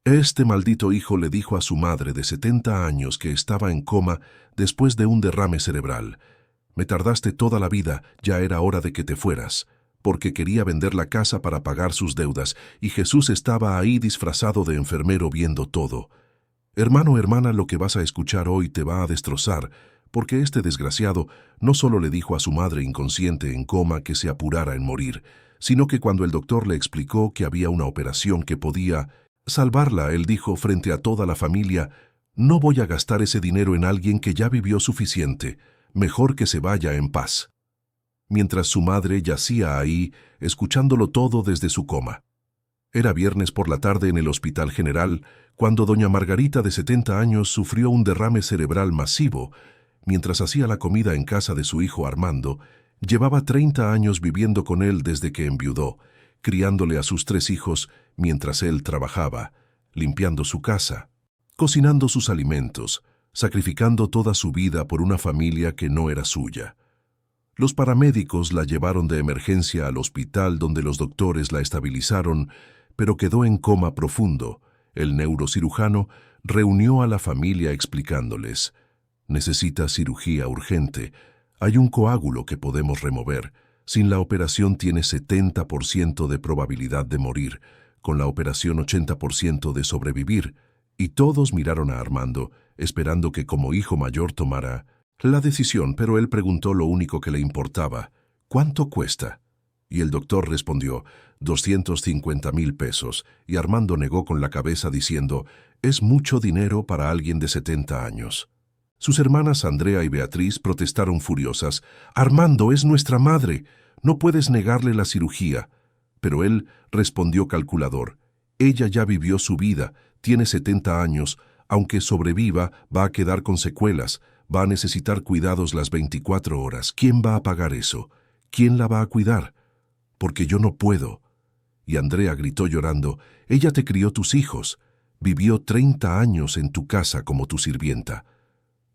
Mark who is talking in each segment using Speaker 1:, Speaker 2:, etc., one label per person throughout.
Speaker 1: Este maldito hijo le dijo a su madre de 70 años que estaba en coma después de un derrame cerebral. Me tardaste toda la vida, ya era hora de que te fueras, porque quería vender la casa para pagar sus deudas, y Jesús estaba ahí disfrazado de enfermero viendo todo. Hermano, hermana, lo que vas a escuchar hoy te va a destrozar, porque este desgraciado no solo le dijo a su madre inconsciente en coma que se apurara en morir, sino que cuando el doctor le explicó que había una operación que podía salvarla, él dijo frente a toda la familia: «No voy a gastar ese dinero en alguien que ya vivió suficiente, mejor que se vaya en paz», mientras su madre yacía ahí, escuchándolo todo desde su coma. Era viernes por la tarde en el Hospital General, cuando doña Margarita, de 70 años, sufrió un derrame cerebral masivo. Mientras hacía la comida en casa de su hijo Armando, llevaba 30 años viviendo con él desde que enviudó, criándole a sus 3 hijos mientras él trabajaba, limpiando su casa, cocinando sus alimentos, sacrificando toda su vida por una familia que no era suya. Los paramédicos la llevaron de emergencia al hospital, donde los doctores la estabilizaron, pero quedó en coma profundo. El neurocirujano reunió a la familia explicándoles: «Necesita cirugía urgente. Hay un coágulo que podemos remover. Sin la operación tiene 70% de probabilidad de morir, con la operación 80% de sobrevivir». Y todos miraron a Armando, esperando que como hijo mayor tomara la decisión, pero él preguntó lo único que le importaba: «¿Cuánto cuesta?». Y el doctor respondió: 250,000 pesos, y Armando negó con la cabeza diciendo: «Es mucho dinero para alguien de 70 años». Sus hermanas Andrea y Beatriz protestaron furiosas: «Armando, es nuestra madre, no puedes negarle la cirugía». Pero él respondió calculador: «Ella ya vivió su vida, tiene 70 años, aunque sobreviva va a quedar con secuelas, va a necesitar cuidados las 24 horas. ¿Quién va a pagar eso? ¿Quién la va a cuidar? Porque yo no puedo». Y Andrea gritó llorando: «Ella te crió tus hijos, vivió 30 años en tu casa como tu sirvienta».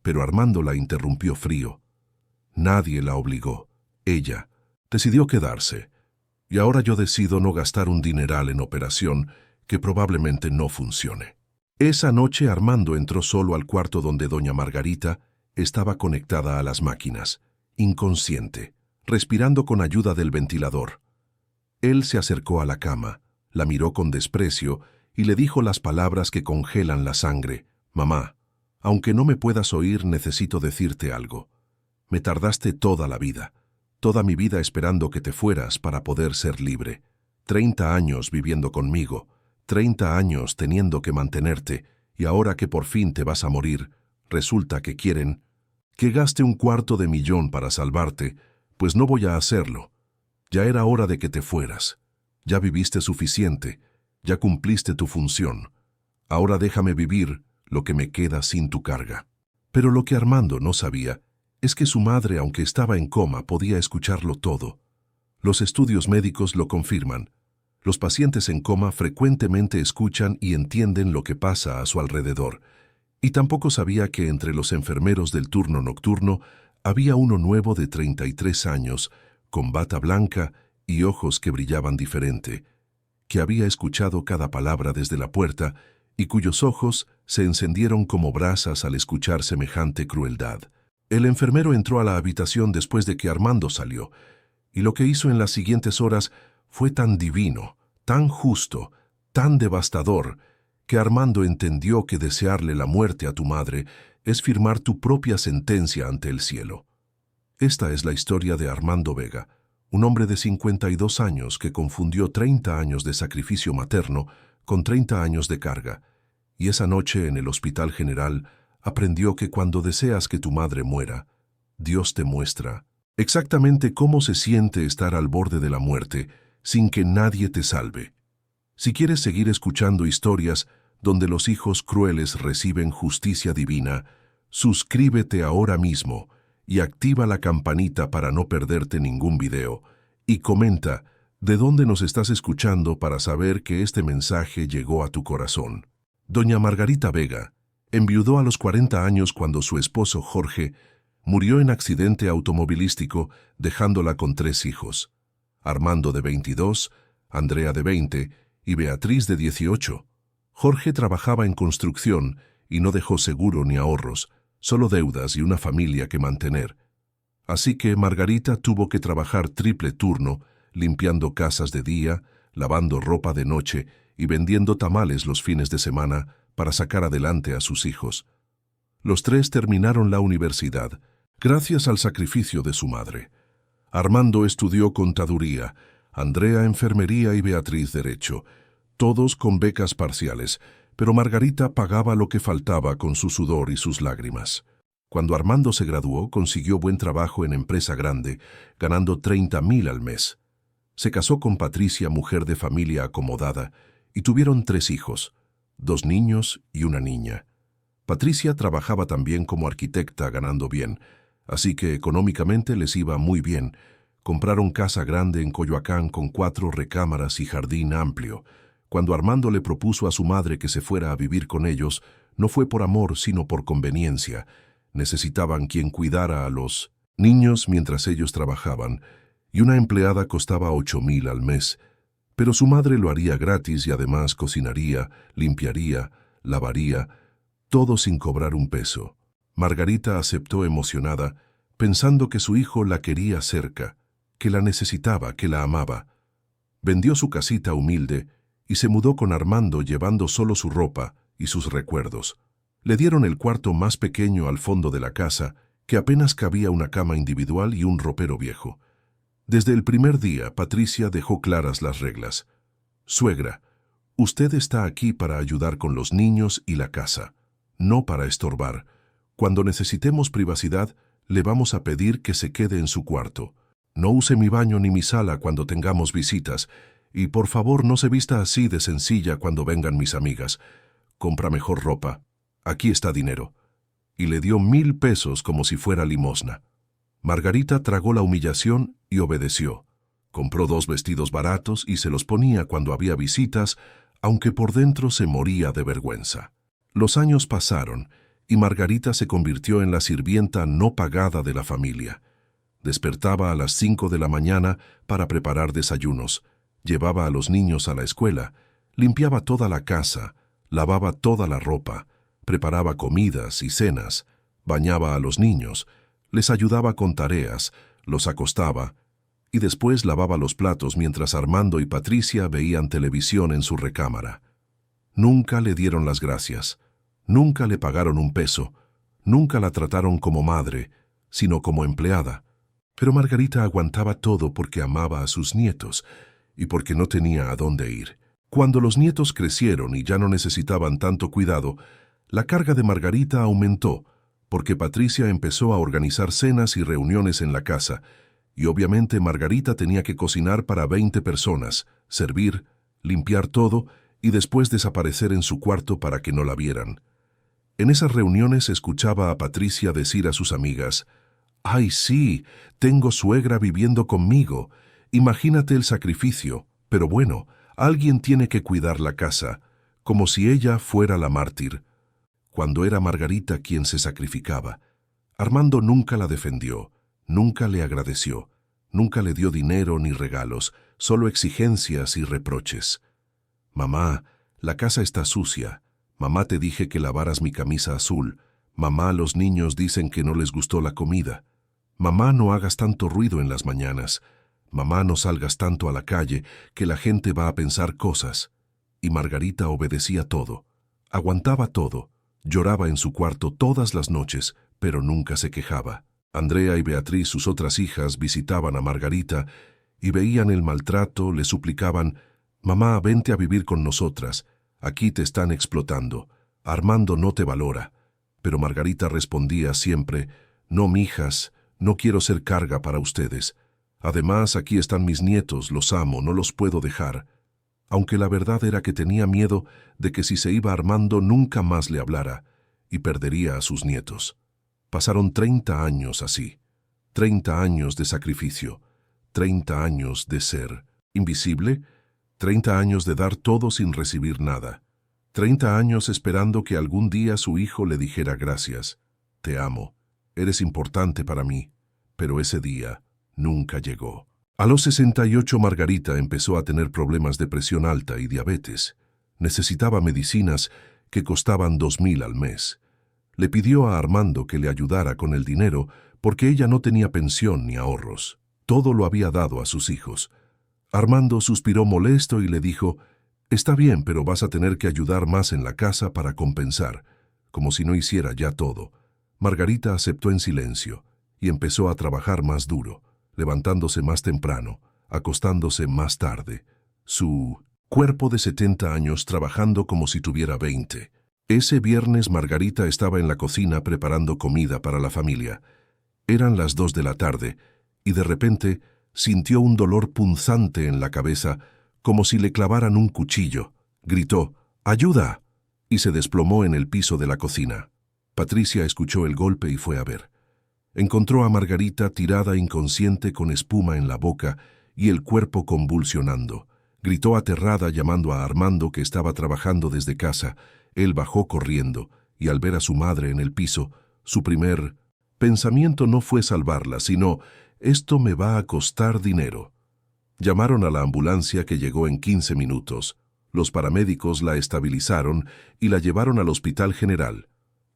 Speaker 1: Pero Armando la interrumpió frío: «Nadie la obligó. Ella decidió quedarse. Y ahora yo decido no gastar un dineral en operación que probablemente no funcione». Esa noche Armando entró solo al cuarto donde doña Margarita estaba conectada a las máquinas, inconsciente, respirando con ayuda del ventilador. Él se acercó a la cama, la miró con desprecio y le dijo las palabras que congelan la sangre: «Mamá, aunque no me puedas oír, necesito decirte algo. Me tardaste toda la vida, toda mi vida esperando que te fueras para poder ser libre. 30 años viviendo conmigo, 30 años teniendo que mantenerte, y ahora que por fin te vas a morir, resulta que quieren que gaste $250,000 para salvarte, pues no voy a hacerlo. Ya era hora de que te fueras. Ya viviste suficiente, ya cumpliste tu función. Ahora déjame vivir lo que me queda sin tu carga». Pero lo que Armando no sabía es que su madre, aunque estaba en coma, podía escucharlo todo. Los estudios médicos lo confirman. Los pacientes en coma frecuentemente escuchan y entienden lo que pasa a su alrededor. Y tampoco sabía que entre los enfermeros del turno nocturno había uno nuevo de 33 años, con bata blanca y ojos que brillaban diferente, que había escuchado cada palabra desde la puerta y cuyos ojos se encendieron como brasas al escuchar semejante crueldad. El enfermero entró a la habitación después de que Armando salió, y lo que hizo en las siguientes horas fue tan divino, tan justo, tan devastador, que Armando entendió que desearle la muerte a tu madre es firmar tu propia sentencia ante el cielo. Esta es la historia de Armando Vega, un hombre de 52 años que confundió 30 años de sacrificio materno con 30 años de carga, y esa noche en el Hospital General aprendió que cuando deseas que tu madre muera, Dios te muestra exactamente cómo se siente estar al borde de la muerte sin que nadie te salve. Si quieres seguir escuchando historias donde los hijos crueles reciben justicia divina, suscríbete ahora mismo y activa la campanita para no perderte ningún video, y comenta de dónde nos estás escuchando para saber que este mensaje llegó a tu corazón. Doña Margarita Vega enviudó a los 40 años cuando su esposo Jorge murió en accidente automovilístico, dejándola con 3 hijos: Armando, de 22, Andrea, de 20, y Beatriz, de 18. Jorge trabajaba en construcción y no dejó seguro ni ahorros, solo deudas y una familia que mantener. Así que Margarita tuvo que trabajar triple turno, limpiando casas de día, lavando ropa de noche y vendiendo tamales los fines de semana para sacar adelante a sus hijos. Los tres terminaron la universidad, gracias al sacrificio de su madre. Armando estudió contaduría, Andrea enfermería y Beatriz derecho, todos con becas parciales, pero Margarita pagaba lo que faltaba con su sudor y sus lágrimas. Cuando Armando se graduó, consiguió buen trabajo en empresa grande, ganando 30,000 al mes. Se casó con Patricia, mujer de familia acomodada, y tuvieron 3 hijos, 2 niños y una niña. Patricia trabajaba también como arquitecta, ganando bien, así que económicamente les iba muy bien. Compraron casa grande en Coyoacán con 4 recámaras y jardín amplio. Cuando Armando le propuso a su madre que se fuera a vivir con ellos, no fue por amor, sino por conveniencia. Necesitaban quien cuidara a los niños mientras ellos trabajaban, y una empleada costaba 8,000 al mes. Pero su madre lo haría gratis y además cocinaría, limpiaría, lavaría, todo sin cobrar un peso. Margarita aceptó emocionada, pensando que su hijo la quería cerca, que la necesitaba, que la amaba. Vendió su casita humilde y se mudó con Armando llevando solo su ropa y sus recuerdos. Le dieron el cuarto más pequeño al fondo de la casa, que apenas cabía una cama individual y un ropero viejo. Desde el primer día, Patricia dejó claras las reglas. Suegra, usted está aquí para ayudar con los niños y la casa, no para estorbar. Cuando necesitemos privacidad, le vamos a pedir que se quede en su cuarto. No use mi baño ni mi sala cuando tengamos visitas, y por favor no se vista así de sencilla cuando vengan mis amigas. Compra mejor ropa. Aquí está dinero. Y le dio 1,000 pesos como si fuera limosna. Margarita tragó la humillación y obedeció. Compró 2 vestidos baratos y se los ponía cuando había visitas, aunque por dentro se moría de vergüenza. Los años pasaron y Margarita se convirtió en la sirvienta no pagada de la familia. Despertaba a las 5 de la mañana para preparar desayunos, llevaba a los niños a la escuela, limpiaba toda la casa, lavaba toda la ropa, preparaba comidas y cenas, bañaba a los niños, les ayudaba con tareas, los acostaba y después lavaba los platos mientras Armando y Patricia veían televisión en su recámara. Nunca le dieron las gracias, nunca le pagaron un peso, nunca la trataron como madre, sino como empleada. Pero Margarita aguantaba todo porque amaba a sus nietos y porque no tenía a dónde ir. Cuando los nietos crecieron y ya no necesitaban tanto cuidado, la carga de Margarita aumentó, porque Patricia empezó a organizar cenas y reuniones en la casa, y obviamente Margarita tenía que cocinar para 20 personas, servir, limpiar todo y después desaparecer en su cuarto para que no la vieran. En esas reuniones escuchaba a Patricia decir a sus amigas: «Ay, sí, tengo suegra viviendo conmigo. Imagínate el sacrificio, pero bueno, alguien tiene que cuidar la casa», como si ella fuera la mártir. Cuando era Margarita quien se sacrificaba, Armando nunca la defendió, nunca le agradeció, nunca le dio dinero ni regalos, solo exigencias y reproches. «Mamá, la casa está sucia. Mamá, te dije que lavaras mi camisa azul. Mamá, los niños dicen que no les gustó la comida. Mamá, no hagas tanto ruido en las mañanas. Mamá, no salgas tanto a la calle, que la gente va a pensar cosas». Y Margarita obedecía todo, aguantaba todo, lloraba en su cuarto todas las noches, pero nunca se quejaba. Andrea y Beatriz, sus otras hijas, visitaban a Margarita y veían el maltrato, le suplicaban: «Mamá, vente a vivir con nosotras. Aquí te están explotando. Armando no te valora». Pero Margarita respondía siempre: «No, mijas, no quiero ser carga para ustedes. Además, aquí están mis nietos, los amo, no los puedo dejar». Aunque la verdad era que tenía miedo de que si se iba Armando nunca más le hablara y perdería a sus nietos. Pasaron 30 años así, 30 años de sacrificio, 30 años de ser invisible, 30 años de dar todo sin recibir nada, 30 años esperando que algún día su hijo le dijera gracias. «Te amo, eres importante para mí», pero ese día nunca llegó. A los 68 Margarita empezó a tener problemas de presión alta y diabetes. Necesitaba medicinas que costaban 2.000 al mes. Le pidió a Armando que le ayudara con el dinero porque ella no tenía pensión ni ahorros. Todo lo había dado a sus hijos. Armando suspiró molesto y le dijo: «Está bien, pero vas a tener que ayudar más en la casa para compensar», como si no hiciera ya todo. Margarita aceptó en silencio y empezó a trabajar más duro, levantándose más temprano, acostándose más tarde. Su cuerpo de 70 años trabajando como si tuviera 20. Ese viernes Margarita estaba en la cocina preparando comida para la familia. Eran las 2 de la tarde y de repente sintió un dolor punzante en la cabeza, como si le clavaran un cuchillo. Gritó: «¡Ayuda!» y se desplomó en el piso de la cocina. Patricia escuchó el golpe y fue a ver. Encontró a Margarita tirada inconsciente con espuma en la boca y el cuerpo convulsionando. Gritó aterrada llamando a Armando, que estaba trabajando desde casa. Él bajó corriendo y al ver a su madre en el piso, su primer pensamiento no fue salvarla, sino: «Esto me va a costar dinero». Llamaron a la ambulancia, que llegó en 15 minutos. Los paramédicos la estabilizaron y la llevaron al Hospital General.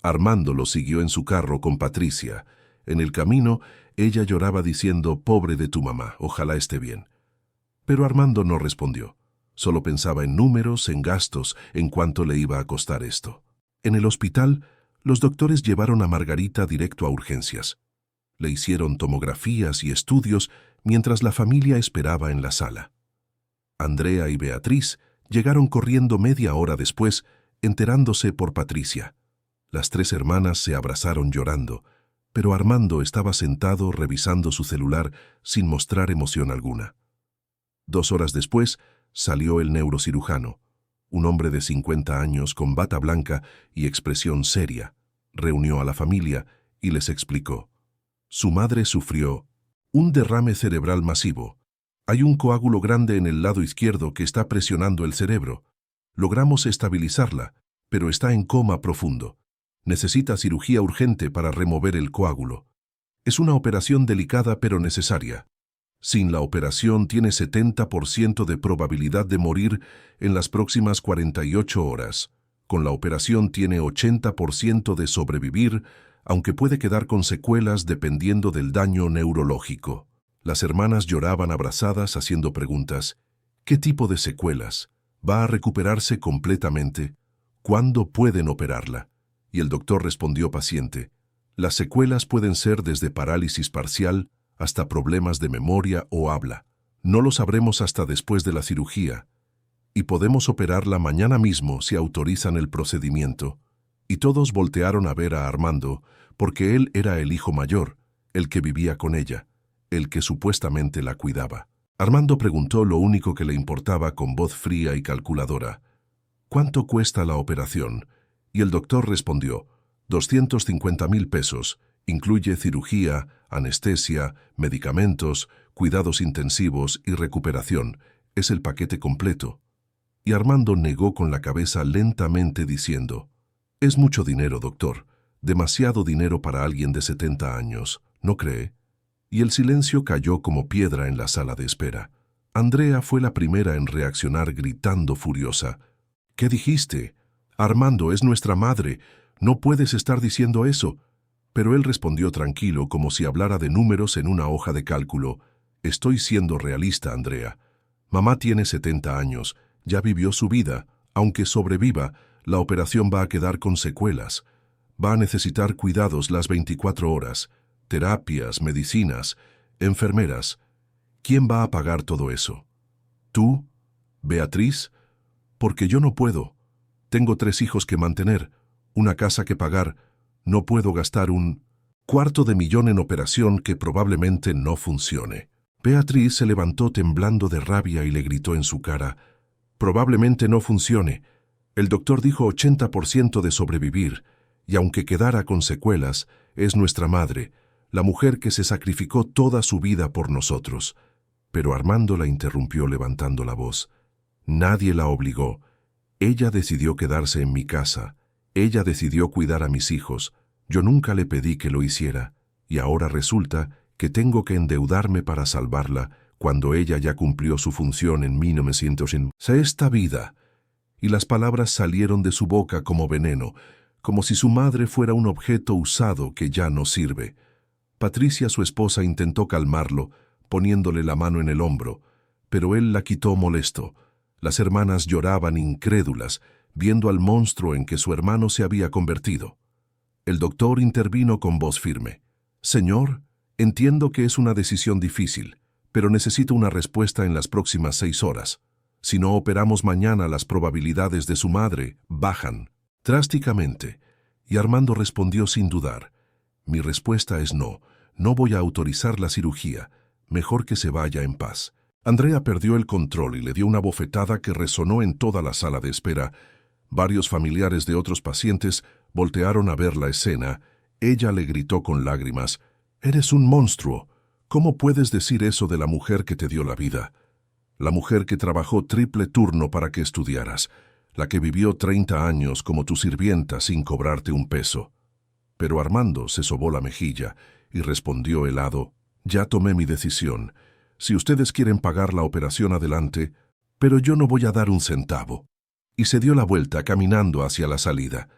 Speaker 1: Armando lo siguió en su carro con Patricia. En el camino, ella lloraba diciendo: «Pobre de tu mamá, ojalá esté bien». Pero Armando no respondió. Solo pensaba en números, en gastos, en cuánto le iba a costar esto. En el hospital, los doctores llevaron a Margarita directo a urgencias. Le hicieron tomografías y estudios mientras la familia esperaba en la sala. Andrea y Beatriz llegaron corriendo media hora después, enterándose por Patricia. Las 3 hermanas se abrazaron llorando, pero Armando estaba sentado revisando su celular sin mostrar emoción alguna. 2 horas después salió el neurocirujano, un hombre de 50 años con bata blanca y expresión seria. Reunió a la familia y les explicó: «Su madre sufrió un derrame cerebral masivo. Hay un coágulo grande en el lado izquierdo que está presionando el cerebro. Logramos estabilizarla, pero está en coma profundo. Necesita cirugía urgente para remover el coágulo. Es una operación delicada pero necesaria. Sin la operación tiene 70% de probabilidad de morir en las próximas 48 horas. Con la operación tiene 80% de sobrevivir, aunque puede quedar con secuelas dependiendo del daño neurológico». Las hermanas lloraban abrazadas haciendo preguntas. ¿Qué tipo de secuelas? ¿Va a recuperarse completamente? ¿Cuándo pueden operarla? Y el doctor respondió paciente: «Las secuelas pueden ser desde parálisis parcial hasta problemas de memoria o habla. No lo sabremos hasta después de la cirugía. Y podemos operarla mañana mismo si autorizan el procedimiento». Y todos voltearon a ver a Armando, porque él era el hijo mayor, el que vivía con ella, el que supuestamente la cuidaba. Armando preguntó lo único que le importaba con voz fría y calculadora: «¿Cuánto cuesta la operación?». Y el doctor respondió: 250.000 pesos, incluye cirugía, anestesia, medicamentos, cuidados intensivos y recuperación. Es el paquete completo. Y Armando negó con la cabeza lentamente diciendo: «Es mucho dinero, doctor. Demasiado dinero para alguien de 70 años, ¿no cree?». Y el silencio cayó como piedra en la sala de espera. Andrea fue la primera en reaccionar gritando furiosa: «¿Qué dijiste? Armando, es nuestra madre. No puedes estar diciendo eso». Pero él respondió tranquilo, como si hablara de números en una hoja de cálculo: «Estoy siendo realista, Andrea. Mamá tiene 70 años, ya vivió su vida. Aunque sobreviva, la operación va a quedar con secuelas. Va a necesitar cuidados las 24 horas, terapias, medicinas, enfermeras. ¿Quién va a pagar todo eso? ¿Tú? ¿Beatriz? Porque yo no puedo. Tengo 3 hijos que mantener, una casa que pagar. No puedo gastar $250.000 en operación que probablemente no funcione». Beatriz se levantó temblando de rabia y le gritó en su cara: «Probablemente no funcione. El doctor dijo 80% de sobrevivir, y aunque quedara con secuelas, es nuestra madre, la mujer que se sacrificó toda su vida por nosotros». Pero Armando la interrumpió levantando la voz: «Nadie la obligó. Ella decidió quedarse en mi casa. Ella decidió cuidar a mis hijos. Yo nunca le pedí que lo hiciera, y ahora resulta que tengo que endeudarme para salvarla cuando ella ya cumplió su función en 1900. Esta vida, y las palabras salieron de su boca como veneno, como si su madre fuera un objeto usado que ya no sirve. Patricia, su esposa, intentó calmarlo, poniéndole la mano en el hombro, pero él la quitó molesto. Las hermanas lloraban incrédulas, viendo al monstruo en que su hermano se había convertido. El doctor intervino con voz firme. «Señor, entiendo que es una decisión difícil, pero necesito una respuesta en las próximas 6 horas. Si no operamos mañana, las probabilidades de su madre bajan drásticamente». Y Armando respondió sin dudar. «Mi respuesta es no. No voy a autorizar la cirugía. Mejor que se vaya en paz». Andrea perdió el control y le dio una bofetada que resonó en toda la sala de espera. Varios familiares de otros pacientes voltearon a ver la escena. Ella le gritó con lágrimas: «Eres un monstruo. ¿Cómo puedes decir eso de la mujer que te dio la vida? La mujer que trabajó triple turno para que estudiaras, la que vivió 30 años como tu sirvienta sin cobrarte un peso». Pero Armando se sobó la mejilla y respondió helado: «Ya tomé mi decisión. Si ustedes quieren pagar la operación, adelante, pero yo no voy a dar un centavo». Y se dio la vuelta caminando hacia la salida.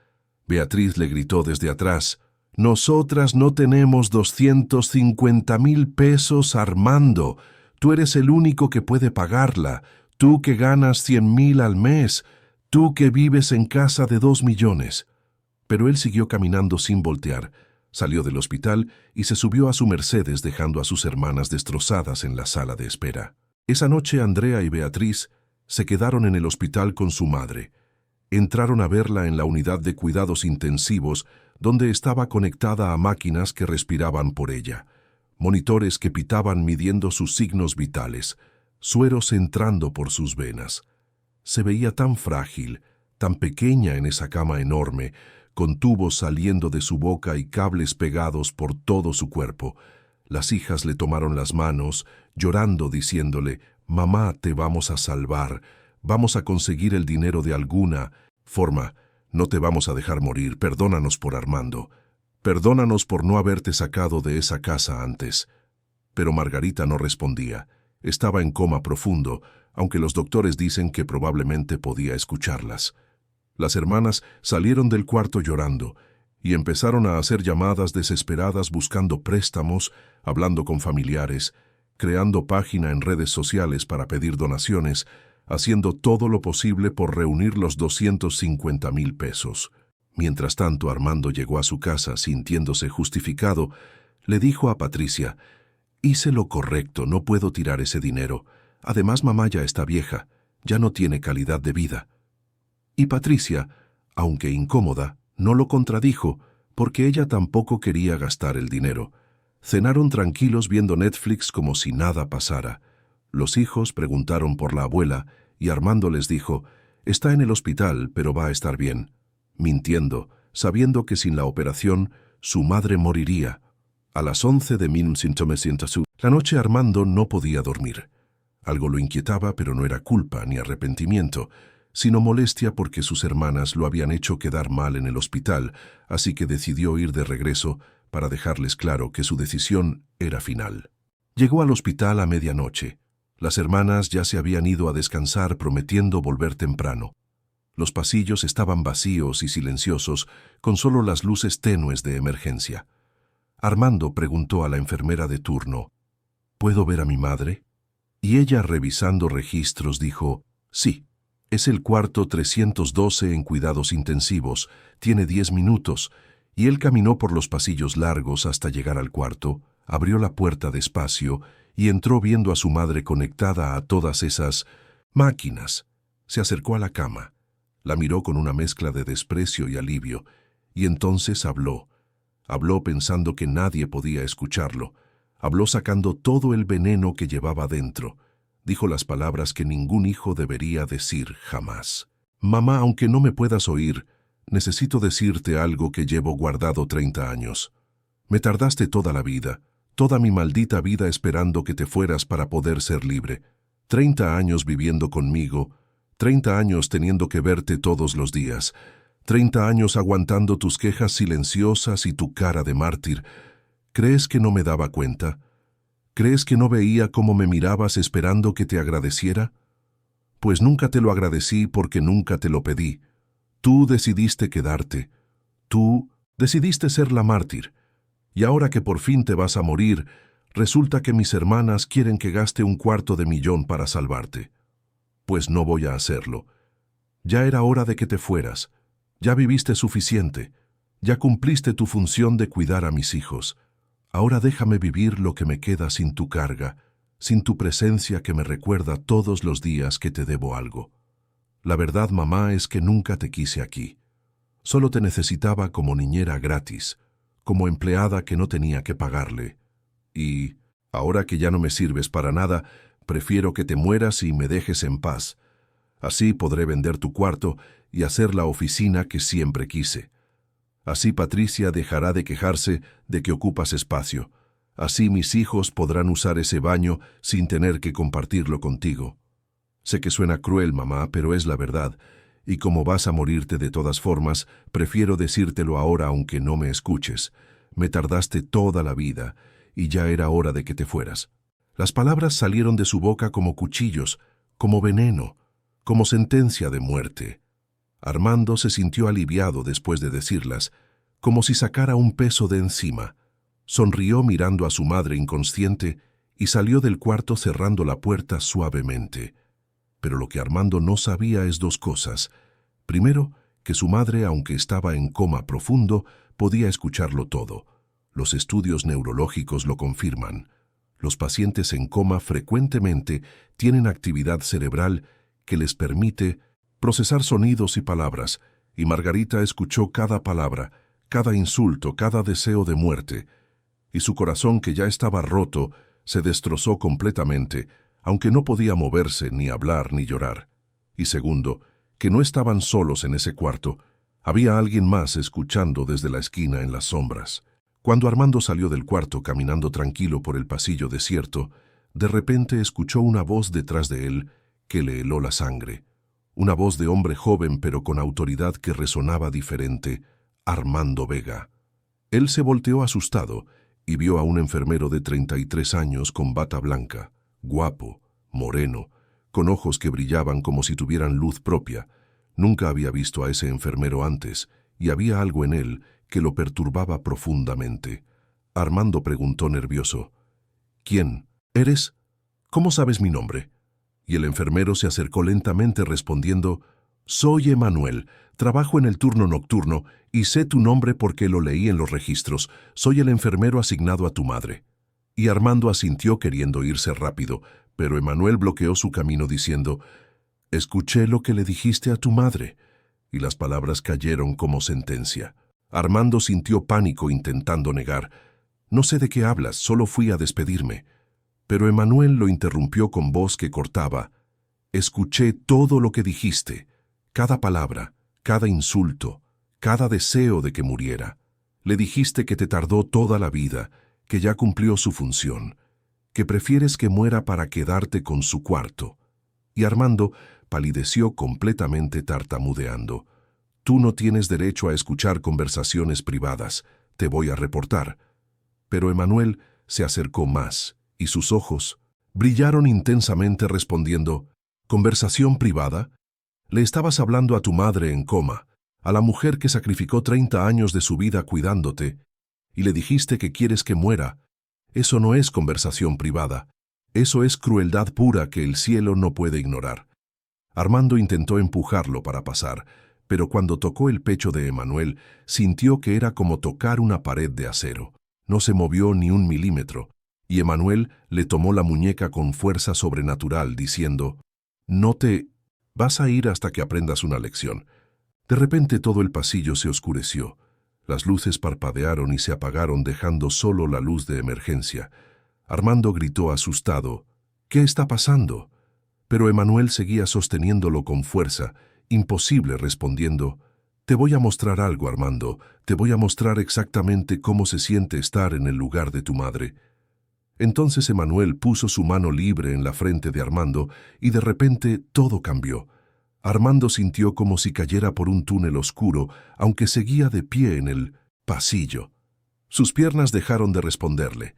Speaker 1: Beatriz le gritó desde atrás: «Nosotras no tenemos 250,000 pesos, Armando. Tú eres el único que puede pagarla. Tú que ganas 100,000 al mes. Tú que vives en casa de 2 millones». Pero él siguió caminando sin voltear. Salió del hospital y se subió a su Mercedes, dejando a sus hermanas destrozadas en la sala de espera. Esa noche Andrea y Beatriz se quedaron en el hospital con su madre. Entraron a verla en la unidad de cuidados intensivos, donde estaba conectada a máquinas que respiraban por ella, monitores que pitaban midiendo sus signos vitales, sueros entrando por sus venas. Se veía tan frágil, tan pequeña en esa cama enorme, con tubos saliendo de su boca y cables pegados por todo su cuerpo. Las hijas le tomaron las manos, llorando, diciéndole: «Mamá, te vamos a salvar, vamos a conseguir el dinero de alguna forma, no te vamos a dejar morir, perdónanos por Armando, perdónanos por no haberte sacado de esa casa antes». Pero Margarita no respondía, estaba en coma profundo, aunque los doctores dicen que probablemente podía escucharlas. Las hermanas salieron del cuarto llorando y empezaron a hacer llamadas desesperadas buscando préstamos, hablando con familiares, creando página en redes sociales para pedir donaciones, haciendo todo lo posible por reunir los 250,000 pesos. Mientras tanto, Armando llegó a su casa sintiéndose justificado. Le dijo a Patricia: «Hice lo correcto, no puedo tirar ese dinero. Además, mamá ya está vieja, ya no tiene calidad de vida». Y Patricia, aunque incómoda, no lo contradijo, porque ella tampoco quería gastar el dinero. Cenaron tranquilos viendo Netflix como si nada pasara. Los hijos preguntaron por la abuela y Armando les dijo: «Está en el hospital, pero va a estar bien», mintiendo, sabiendo que sin la operación su madre moriría. A las 11 de la noche Armando no podía dormir. Algo lo inquietaba, pero no era culpa ni arrepentimiento, sino molestia porque sus hermanas lo habían hecho quedar mal en el hospital, así que decidió ir de regreso para dejarles claro que su decisión era final. Llegó al hospital a medianoche. Las hermanas ya se habían ido a descansar, prometiendo volver temprano. Los pasillos estaban vacíos y silenciosos, con solo las luces tenues de emergencia. Armando preguntó a la enfermera de turno: «¿Puedo ver a mi madre?». Y ella, revisando registros, dijo: «Sí. Es el cuarto 312 en cuidados intensivos, tiene 10 minutos», y él caminó por los pasillos largos hasta llegar al cuarto, abrió la puerta despacio y entró viendo a su madre conectada a todas esas máquinas. Se acercó a la cama, la miró con una mezcla de desprecio y alivio, y entonces habló. Habló pensando que nadie podía escucharlo, habló sacando todo el veneno que llevaba dentro. Dijo las palabras que ningún hijo debería decir jamás. «Mamá, aunque no me puedas oír, necesito decirte algo que llevo guardado 30 años. Me tardaste toda la vida, toda mi maldita vida esperando que te fueras para poder ser libre. 30 años viviendo conmigo, 30 años teniendo que verte todos los días, 30 años aguantando tus quejas silenciosas y tu cara de mártir. ¿Crees que no me daba cuenta? ¿Crees que no veía cómo me mirabas esperando que te agradeciera? Pues nunca te lo agradecí porque nunca te lo pedí. Tú decidiste quedarte. Tú decidiste ser la mártir. Y ahora que por fin te vas a morir, resulta que mis hermanas quieren que gaste $250,000 para salvarte. Pues no voy a hacerlo. Ya era hora de que te fueras. Ya viviste suficiente. Ya cumpliste tu función de cuidar a mis hijos. Ahora déjame vivir lo que me queda sin tu carga, sin tu presencia que me recuerda todos los días que te debo algo. La verdad, mamá, es que nunca te quise aquí. Solo te necesitaba como niñera gratis, como empleada que no tenía que pagarle. Y, ahora que ya no me sirves para nada, prefiero que te mueras y me dejes en paz. Así podré vender tu cuarto y hacer la oficina que siempre quise. Así Patricia dejará de quejarse de que ocupas espacio. Así mis hijos podrán usar ese baño sin tener que compartirlo contigo. Sé que suena cruel, mamá, pero es la verdad, y como vas a morirte de todas formas, prefiero decírtelo ahora aunque no me escuches. Me tardaste toda la vida, y ya era hora de que te fueras. Las palabras salieron de su boca como cuchillos, como veneno, como sentencia de muerte. Armando se sintió aliviado después de decirlas, como si sacara un peso de encima. Sonrió mirando a su madre inconsciente y salió del cuarto cerrando la puerta suavemente. Pero lo que Armando no sabía es dos cosas. Primero, que su madre, aunque estaba en coma profundo, podía escucharlo todo. Los estudios neurológicos lo confirman. Los pacientes en coma frecuentemente tienen actividad cerebral que les permite procesar sonidos y palabras, y Margarita escuchó cada palabra, cada insulto, cada deseo de muerte, y su corazón, que ya estaba roto, se destrozó completamente, aunque no podía moverse, ni hablar, ni llorar. Y segundo, que no estaban solos en ese cuarto, había alguien más escuchando desde la esquina en las sombras. Cuando Armando salió del cuarto caminando tranquilo por el pasillo desierto, de repente escuchó una voz detrás de él que le heló la sangre. Una voz de hombre joven pero con autoridad que resonaba diferente: Armando Vega. Él se volteó asustado y vio a un enfermero de 33 años con bata blanca, guapo, moreno, con ojos que brillaban como si tuvieran luz propia. Nunca había visto a ese enfermero antes, y había algo en él que lo perturbaba profundamente. Armando preguntó nervioso: ¿Quién eres? ¿Cómo sabes mi nombre? Y el enfermero se acercó lentamente respondiendo: Soy Emanuel, trabajo en el turno nocturno y sé tu nombre porque lo leí en los registros. Soy el enfermero asignado a tu madre. Y Armando asintió queriendo irse rápido, pero Emanuel bloqueó su camino diciendo: Escuché lo que le dijiste a tu madre. Y las palabras cayeron como sentencia. Armando sintió pánico intentando negar: No sé de qué hablas, solo fui a despedirme. Pero Emanuel lo interrumpió con voz que cortaba: Escuché todo lo que dijiste, cada palabra, cada insulto, cada deseo de que muriera. Le dijiste que te tardó toda la vida, que ya cumplió su función, que prefieres que muera para quedarte con su cuarto. Y Armando palideció completamente tartamudeando: Tú no tienes derecho a escuchar conversaciones privadas, te voy a reportar. Pero Emanuel se acercó más, y sus ojos brillaron intensamente respondiendo: ¿Conversación privada? Le estabas hablando a tu madre en coma, a la mujer que sacrificó 30 años de su vida cuidándote, y le dijiste que quieres que muera. Eso no es conversación privada, eso es crueldad pura que el cielo no puede ignorar. Armando intentó empujarlo para pasar, pero cuando tocó el pecho de Emanuel, sintió que era como tocar una pared de acero. No se movió ni un milímetro, y Emanuel le tomó la muñeca con fuerza sobrenatural, diciendo: No te vas a ir hasta que aprendas una lección. De repente todo el pasillo se oscureció. Las luces parpadearon y se apagaron, dejando solo la luz de emergencia. Armando gritó asustado: ¿Qué está pasando? Pero Emanuel seguía sosteniéndolo con fuerza, imposible, respondiendo: Te voy a mostrar algo, Armando. Te voy a mostrar exactamente cómo se siente estar en el lugar de tu madre. Entonces Emanuel puso su mano libre en la frente de Armando y de repente todo cambió. Armando sintió como si cayera por un túnel oscuro, aunque seguía de pie en el pasillo. Sus piernas dejaron de responderle.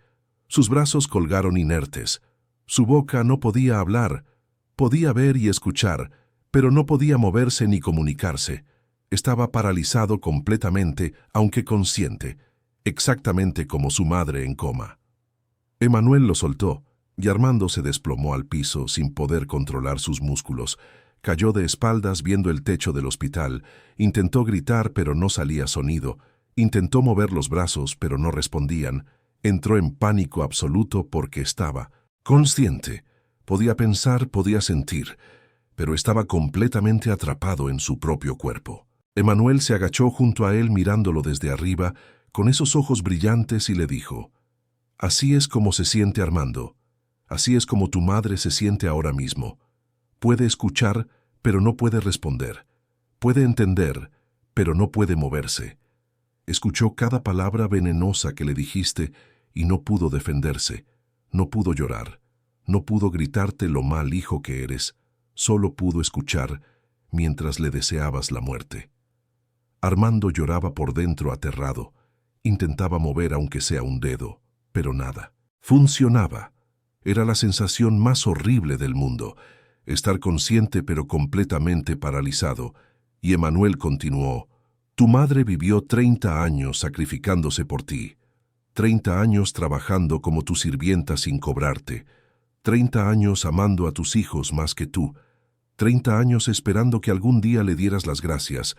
Speaker 1: Sus brazos colgaron inertes. Su boca no podía hablar. Podía ver y escuchar, pero no podía moverse ni comunicarse. Estaba paralizado completamente, aunque consciente, exactamente como su madre en coma. Emanuel lo soltó, y Armando se desplomó al piso sin poder controlar sus músculos. Cayó de espaldas viendo el techo del hospital. Intentó gritar, pero no salía sonido. Intentó mover los brazos, pero no respondían. Entró en pánico absoluto porque estaba consciente. Podía pensar, podía sentir, pero estaba completamente atrapado en su propio cuerpo. Emanuel se agachó junto a él mirándolo desde arriba, con esos ojos brillantes, y le dijo: «Así es como se siente Armando. Así es como tu madre se siente ahora mismo. Puede escuchar, pero no puede responder. Puede entender, pero no puede moverse. Escuchó cada palabra venenosa que le dijiste y no pudo defenderse. No pudo llorar. No pudo gritarte lo mal hijo que eres. Solo pudo escuchar mientras le deseabas la muerte». Armando lloraba por dentro aterrado. Intentaba mover aunque sea un dedo, pero nada. Funcionaba. Era la sensación más horrible del mundo, estar consciente pero completamente paralizado. Y Emanuel continuó: «Tu madre vivió 30 años sacrificándose por ti, 30 años trabajando como tu sirvienta sin cobrarte, 30 años amando a tus hijos más que tú, 30 años esperando que algún día le dieras las gracias,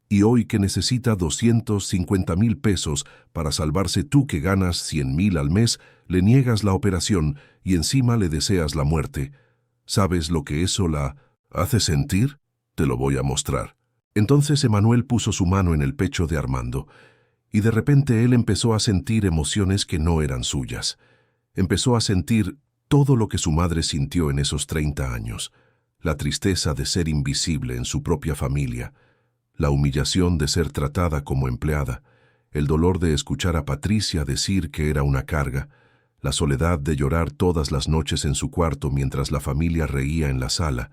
Speaker 1: y hoy que necesita 250,000 pesos para salvarse tú que ganas 100,000 al mes, le niegas la operación y encima le deseas la muerte. ¿Sabes lo que eso la hace sentir? Te lo voy a mostrar». Entonces Emanuel puso su mano en el pecho de Armando, y de repente él empezó a sentir emociones que no eran suyas. Empezó a sentir todo lo que su madre sintió en esos 30 años, la tristeza de ser invisible en su propia familia, la humillación de ser tratada como empleada, el dolor de escuchar a Patricia decir que era una carga, la soledad de llorar todas las noches en su cuarto mientras la familia reía en la sala,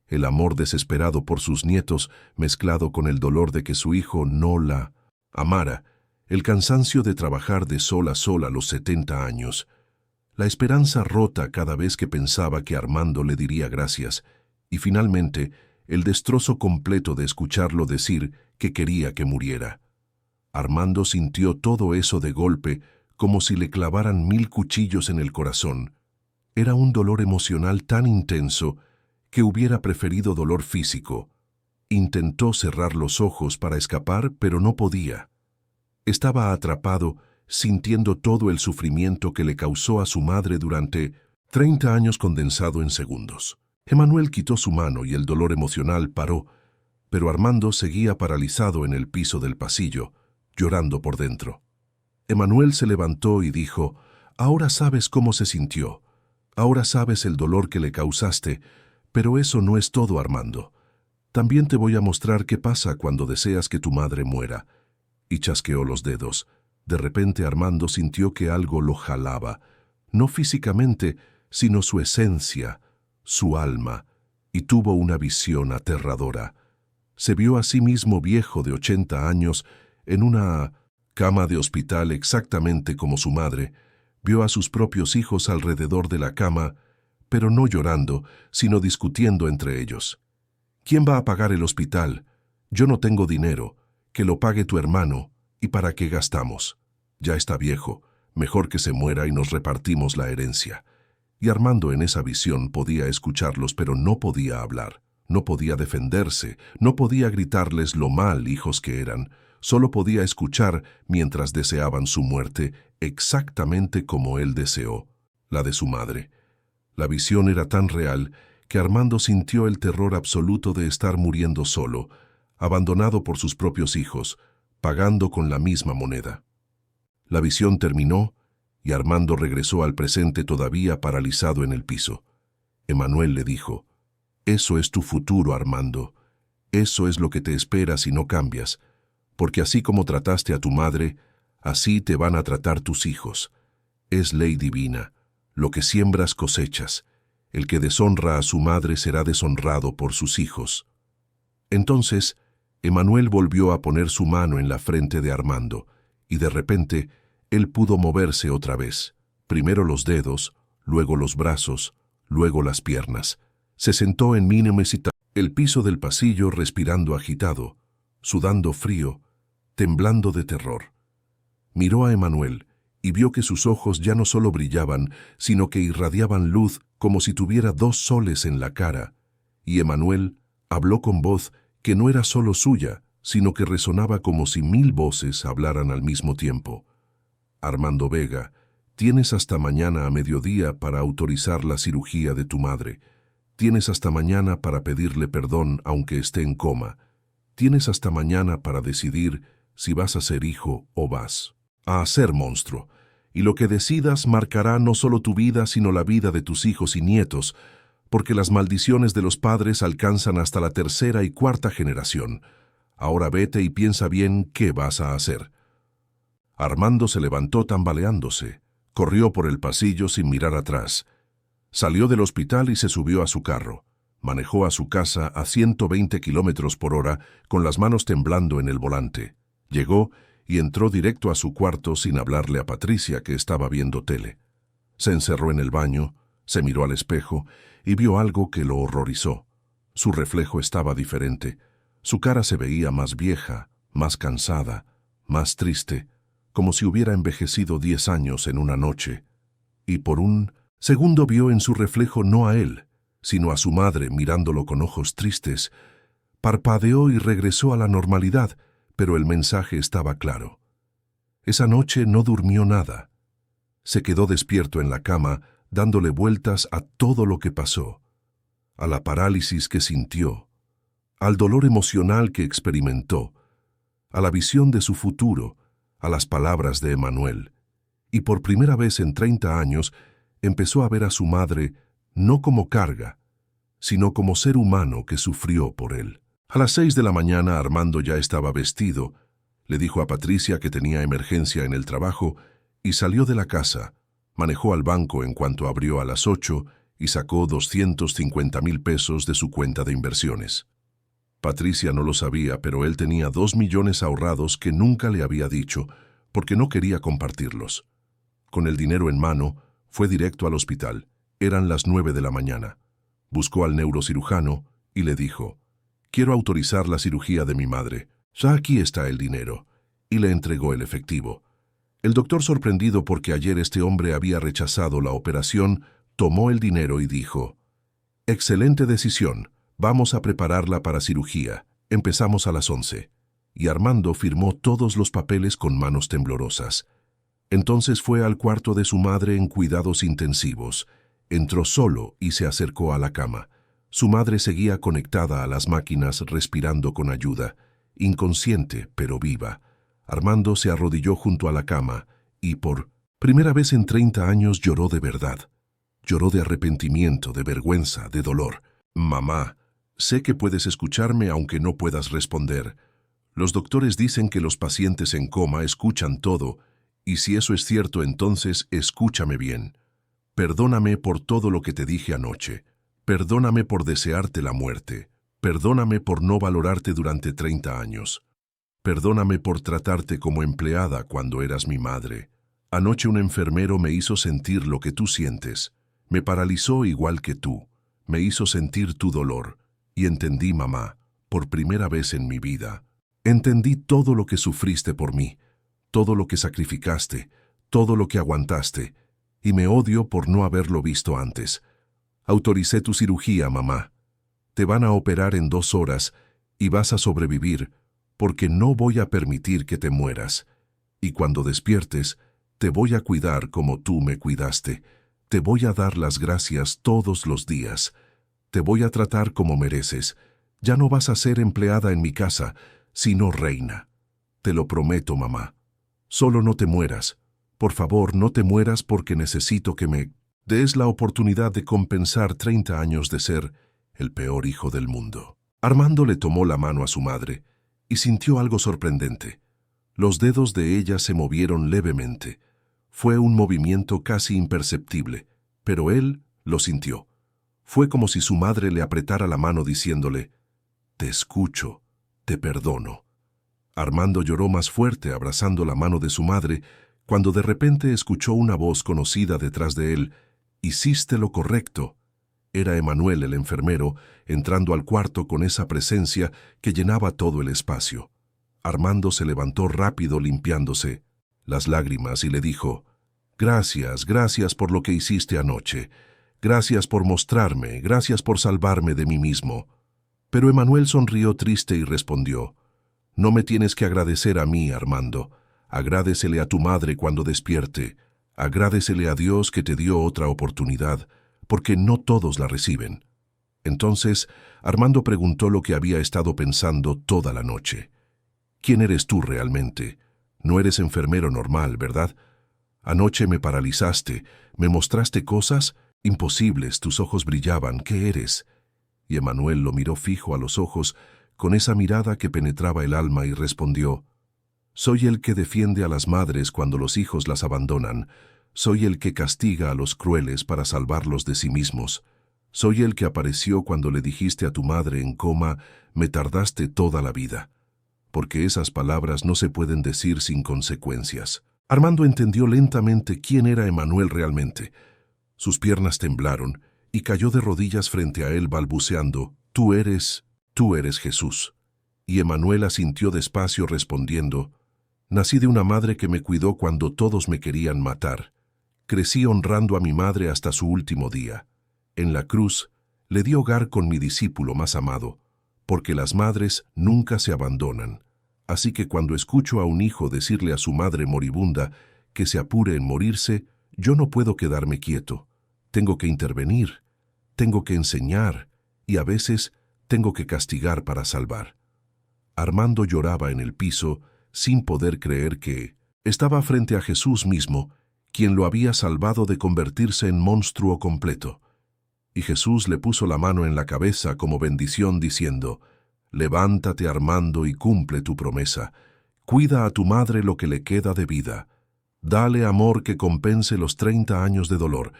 Speaker 1: el amor desesperado por sus nietos mezclado con el dolor de que su hijo no la amara, el cansancio de trabajar de sol a sol a los 70 años, la esperanza rota cada vez que pensaba que Armando le diría gracias, y finalmente el destrozo completo de escucharlo decir que quería que muriera. Armando sintió todo eso de golpe, como si le clavaran 1000 cuchillos en el corazón. Era un dolor emocional tan intenso que hubiera preferido dolor físico. Intentó cerrar los ojos para escapar, pero no podía. Estaba atrapado, sintiendo todo el sufrimiento que le causó a su madre durante 30 años condensado en segundos. Emanuel quitó su mano y el dolor emocional paró, pero Armando seguía paralizado en el piso del pasillo, llorando por dentro. Emanuel se levantó y dijo: «Ahora sabes cómo se sintió. Ahora sabes el dolor que le causaste, pero eso no es todo, Armando. También te voy a mostrar qué pasa cuando deseas que tu madre muera». Y chasqueó los dedos. De repente Armando sintió que algo lo jalaba, no físicamente, sino su esencia, su alma, y tuvo una visión aterradora. Se vio a sí mismo viejo de 80 años en una cama de hospital exactamente como su madre. Vio a sus propios hijos alrededor de la cama, pero no llorando, sino discutiendo entre ellos. «¿Quién va a pagar el hospital? Yo no tengo dinero. Que lo pague tu hermano. ¿Y para qué gastamos? Ya está viejo. Mejor que se muera y nos repartimos la herencia». Y Armando en esa visión podía escucharlos, pero no podía hablar. No podía defenderse, no podía gritarles lo mal hijos que eran. Solo podía escuchar mientras deseaban su muerte exactamente como él deseó, la de su madre. La visión era tan real que Armando sintió el terror absoluto de estar muriendo solo, abandonado por sus propios hijos, pagando con la misma moneda. La visión terminó y Armando regresó al presente todavía paralizado en el piso. Emanuel le dijo: «Eso es tu futuro, Armando. Eso es lo que te espera si no cambias, porque así como trataste a tu madre, así te van a tratar tus hijos. Es ley divina. Lo que siembras cosechas. El que deshonra a su madre será deshonrado por sus hijos». Entonces, Emanuel volvió a poner su mano en la frente de Armando, y de repente él pudo moverse otra vez. Primero los dedos, luego los brazos, luego las piernas. Se sentó en mi mesita, el piso del pasillo respirando agitado, sudando frío, temblando de terror. Miró a Emanuel y vio que sus ojos ya no solo brillaban, sino que irradiaban luz como si tuviera dos soles en la cara. Y Emanuel habló con voz que no era solo suya, sino que resonaba como si 1000 voces hablaran al mismo tiempo. Armando Vega, tienes hasta mañana a mediodía para autorizar la cirugía de tu madre. Tienes hasta mañana para pedirle perdón aunque esté en coma. Tienes hasta mañana para decidir si vas a ser hijo o vas a ser monstruo. Y lo que decidas marcará no solo tu vida, sino la vida de tus hijos y nietos, porque las maldiciones de los padres alcanzan hasta la 3ª y 4ª generación. Ahora vete y piensa bien qué vas a hacer. Armando se levantó tambaleándose, corrió por el pasillo sin mirar atrás. Salió del hospital y se subió a su carro. Manejó a su casa a 120 kilómetros por hora, con las manos temblando en el volante. Llegó y entró directo a su cuarto sin hablarle a Patricia, que estaba viendo tele. Se encerró en el baño, se miró al espejo y vio algo que lo horrorizó. Su reflejo estaba diferente. Su cara se veía más vieja, más cansada, más triste, como si hubiera envejecido 10 años en una noche. Y por un segundo vio en su reflejo no a él, sino a su madre mirándolo con ojos tristes. Parpadeó y regresó a la normalidad, pero el mensaje estaba claro. Esa noche no durmió nada. Se quedó despierto en la cama, dándole vueltas a todo lo que pasó, a la parálisis que sintió, al dolor emocional que experimentó, a la visión de su futuro, a las palabras de Emanuel. Y por primera vez en 30 años empezó a ver a su madre no como carga, sino como ser humano que sufrió por él. A las 6 de la mañana Armando ya estaba vestido, le dijo a Patricia que tenía emergencia en el trabajo y salió de la casa. Manejó al banco en cuanto abrió a las 8 y sacó 250,000 pesos de su cuenta de inversiones. Patricia no lo sabía, pero él tenía 2 millones ahorrados que nunca le había dicho, porque no quería compartirlos. Con el dinero en mano, fue directo al hospital. Eran las 9 de la mañana. Buscó al neurocirujano y le dijo: «Quiero autorizar la cirugía de mi madre. Ya aquí está el dinero». Y le entregó el efectivo. El doctor, sorprendido porque ayer este hombre había rechazado la operación, tomó el dinero y dijo: «Excelente decisión. Vamos a prepararla para cirugía. Empezamos a las 11». Y Armando firmó todos los papeles con manos temblorosas. Entonces fue al cuarto de su madre en cuidados intensivos. Entró solo y se acercó a la cama. Su madre seguía conectada a las máquinas, respirando con ayuda, inconsciente pero viva. Armando se arrodilló junto a la cama y por primera vez en 30 años lloró de verdad. Lloró de arrepentimiento, de vergüenza, de dolor. «Mamá, sé que puedes escucharme aunque no puedas responder. Los doctores dicen que los pacientes en coma escuchan todo, y si eso es cierto, entonces escúchame bien. Perdóname por todo lo que te dije anoche. Perdóname por desearte la muerte. Perdóname por no valorarte durante 30 años. Perdóname por tratarte como empleada cuando eras mi madre. Anoche un enfermero me hizo sentir lo que tú sientes. Me paralizó igual que tú. Me hizo sentir tu dolor. Y entendí, mamá, por primera vez en mi vida. Entendí todo lo que sufriste por mí, todo lo que sacrificaste, todo lo que aguantaste, y me odio por no haberlo visto antes. Autoricé tu cirugía, mamá. Te van a operar en 2 horas y vas a sobrevivir, porque no voy a permitir que te mueras. Y cuando despiertes, te voy a cuidar como tú me cuidaste. Te voy a dar las gracias todos los días. Te voy a tratar como mereces. Ya no vas a ser empleada en mi casa, sino reina. Te lo prometo, mamá. Solo no te mueras. Por favor, no te mueras, porque necesito que me des la oportunidad de compensar 30 años de ser el peor hijo del mundo». Armando le tomó la mano a su madre y sintió algo sorprendente. Los dedos de ella se movieron levemente. Fue un movimiento casi imperceptible, pero él lo sintió. Fue como si su madre le apretara la mano diciéndole: «Te escucho, te perdono». Armando lloró más fuerte abrazando la mano de su madre, cuando de repente escuchó una voz conocida detrás de él: «Hiciste lo correcto». Era Emanuel el enfermero, entrando al cuarto con esa presencia que llenaba todo el espacio. Armando se levantó rápido limpiándose las lágrimas y le dijo: «Gracias, gracias por lo que hiciste anoche. Gracias por mostrarme, gracias por salvarme de mí mismo». Pero Emanuel sonrió triste y respondió: «No me tienes que agradecer a mí, Armando. Agradécele a tu madre cuando despierte. Agradécele a Dios que te dio otra oportunidad, porque no todos la reciben». Entonces, Armando preguntó lo que había estado pensando toda la noche. «¿Quién eres tú realmente? No eres enfermero normal, ¿verdad? Anoche me paralizaste, me mostraste cosas imposibles, tus ojos brillaban. ¿Qué eres?». Y Emanuel lo miró fijo a los ojos, con esa mirada que penetraba el alma, y respondió: «Soy el que defiende a las madres cuando los hijos las abandonan. Soy el que castiga a los crueles para salvarlos de sí mismos. Soy el que apareció cuando le dijiste a tu madre en coma: me tardaste toda la vida». Porque esas palabras no se pueden decir sin consecuencias. Armando entendió lentamente quién era Emanuel realmente. Sus piernas temblaron y cayó de rodillas frente a él balbuceando: tú eres Jesús». Y Emanuel asintió despacio respondiendo: «Nací de una madre que me cuidó cuando todos me querían matar. Crecí honrando a mi madre hasta su último día. En la cruz le di hogar con mi discípulo más amado, porque las madres nunca se abandonan. Así que cuando escucho a un hijo decirle a su madre moribunda que se apure en morirse, yo no puedo quedarme quieto. Tengo que intervenir, tengo que enseñar y a veces tengo que castigar para salvar». Armando lloraba en el piso sin poder creer que estaba frente a Jesús mismo, quien lo había salvado de convertirse en monstruo completo. Y Jesús le puso la mano en la cabeza como bendición diciendo: «Levántate, Armando, y cumple tu promesa. Cuida a tu madre lo que le queda de vida. Dale amor que compense los 30 años de dolor,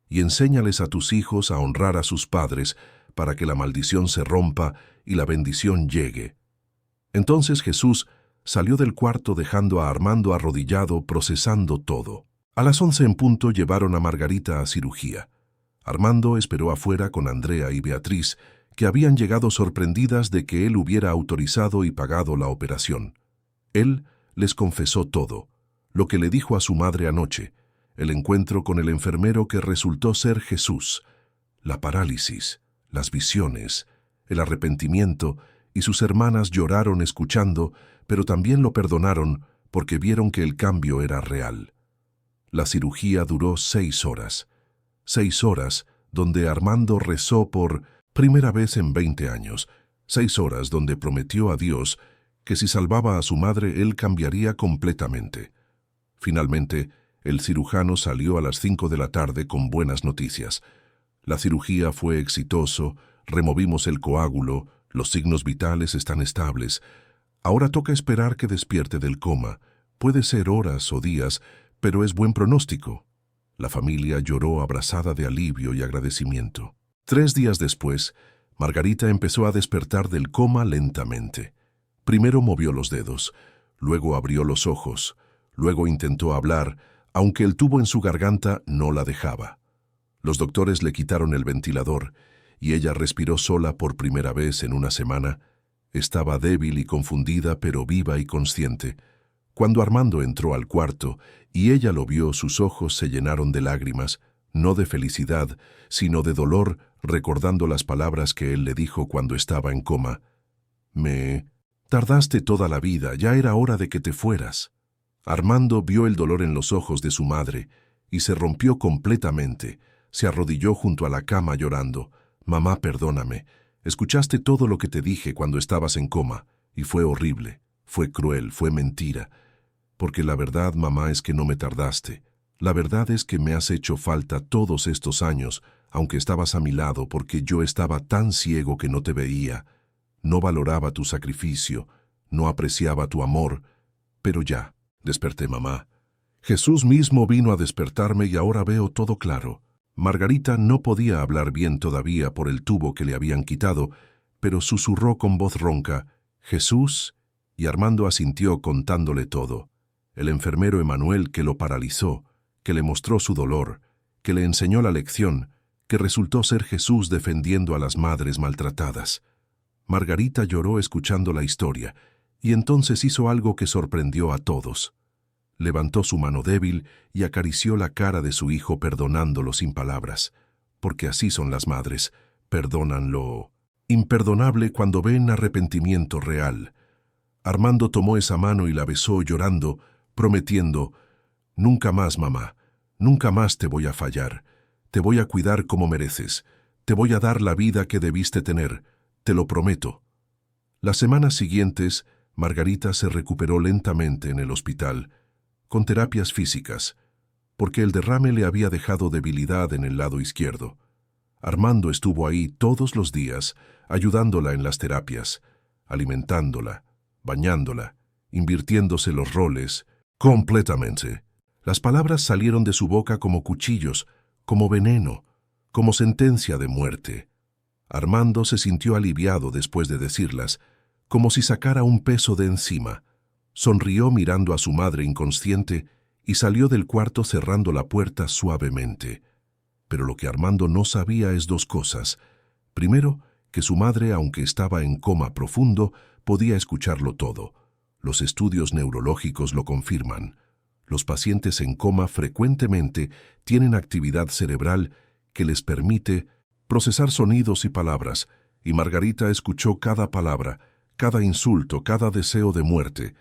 Speaker 1: y enséñales a tus hijos a honrar a sus padres para que la maldición se rompa y la bendición llegue». Entonces Jesús salió del cuarto dejando a Armando arrodillado procesando todo. A las 11 en punto llevaron a Margarita a cirugía. Armando esperó afuera con Andrea y Beatriz, que habían llegado sorprendidas de que él hubiera autorizado y pagado la operación. Él les confesó todo, lo que le dijo a su madre anoche, el encuentro con el enfermero que resultó ser Jesús, la parálisis, las visiones, el arrepentimiento, y sus hermanas lloraron escuchando, pero también lo perdonaron porque vieron que el cambio era real. La cirugía duró 6 horas. 6 horas donde Armando rezó por primera vez en 20 años. 6 horas donde prometió a Dios que si salvaba a su madre, él cambiaría completamente. Finalmente, el cirujano salió a las 5 de la tarde con buenas noticias. La cirugía fue exitoso, removimos el coágulo, los signos vitales están estables. Ahora toca esperar que despierte del coma. Puede ser horas o días, pero es buen pronóstico. La familia lloró abrazada de alivio y agradecimiento. 3 días después, Margarita empezó a despertar del coma lentamente. Primero movió los dedos, luego abrió los ojos, luego intentó hablar, aunque el tubo en su garganta no la dejaba. Los doctores le quitaron el ventilador y ella respiró sola por primera vez en una semana. Estaba débil y confundida, pero viva y consciente. Cuando Armando entró al cuarto y ella lo vio, sus ojos se llenaron de lágrimas, no de felicidad, sino de dolor, recordando las palabras que él le dijo cuando estaba en coma. «Me tardaste toda la vida, ya era hora de que te fueras». Armando vio el dolor en los ojos de su madre y se rompió completamente. Se arrodilló junto a la cama llorando. «Mamá, perdóname. Escuchaste todo lo que te dije cuando estabas en coma, y fue horrible, fue cruel, fue mentira. Porque la verdad, mamá, es que no me tardaste. La verdad es que me has hecho falta todos estos años, aunque estabas a mi lado, porque yo estaba tan ciego que no te veía. No valoraba tu sacrificio, no apreciaba tu amor. Pero ya, desperté, mamá. Jesús mismo vino a despertarme y ahora veo todo claro». Margarita no podía hablar bien todavía por el tubo que le habían quitado, pero susurró con voz ronca: «Jesús», y Armando asintió contándole todo. El enfermero Emanuel que lo paralizó, que le mostró su dolor, que le enseñó la lección, que resultó ser Jesús defendiendo a las madres maltratadas. Margarita lloró escuchando la historia, y entonces hizo algo que sorprendió a todos. Levantó su mano débil y acarició la cara de su hijo perdonándolo sin palabras, porque así son las madres, perdonan lo imperdonable cuando ven arrepentimiento real. Armando tomó esa mano y la besó llorando, prometiendo: «Nunca más, mamá, nunca más te voy a fallar, te voy a cuidar como mereces, te voy a dar la vida que debiste tener, te lo prometo». Las semanas siguientes, Margarita se recuperó lentamente en el hospital, con terapias físicas, porque el derrame le había dejado debilidad en el lado izquierdo. Armando estuvo ahí todos los días, ayudándola en las terapias, alimentándola, bañándola, invirtiéndose los roles, completamente. Las palabras salieron de su boca como cuchillos, como veneno, como sentencia de muerte. Armando se sintió aliviado después de decirlas, como si sacara un peso de encima. Sonrió mirando a su madre inconsciente y salió del cuarto cerrando la puerta suavemente. Pero lo que Armando no sabía es dos cosas. Primero, que su madre, aunque estaba en coma profundo, podía escucharlo todo. Los estudios neurológicos lo confirman. Los pacientes en coma frecuentemente tienen actividad cerebral que les permite procesar sonidos y palabras, y Margarita escuchó cada palabra, cada insulto, cada deseo de muerte,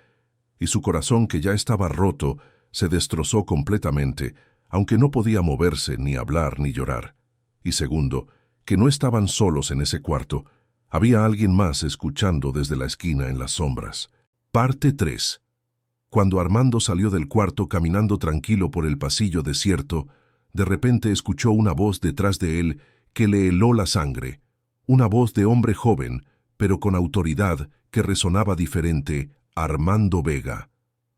Speaker 1: y su corazón, que ya estaba roto, se destrozó completamente, aunque no podía moverse, ni hablar, ni llorar. Y segundo, que no estaban solos en ese cuarto, había alguien más escuchando desde la esquina en las sombras. Parte 3. Cuando Armando salió del cuarto caminando tranquilo por el pasillo desierto, de repente escuchó una voz detrás de él que le heló la sangre, una voz de hombre joven, pero con autoridad, que resonaba diferente: Armando Vega.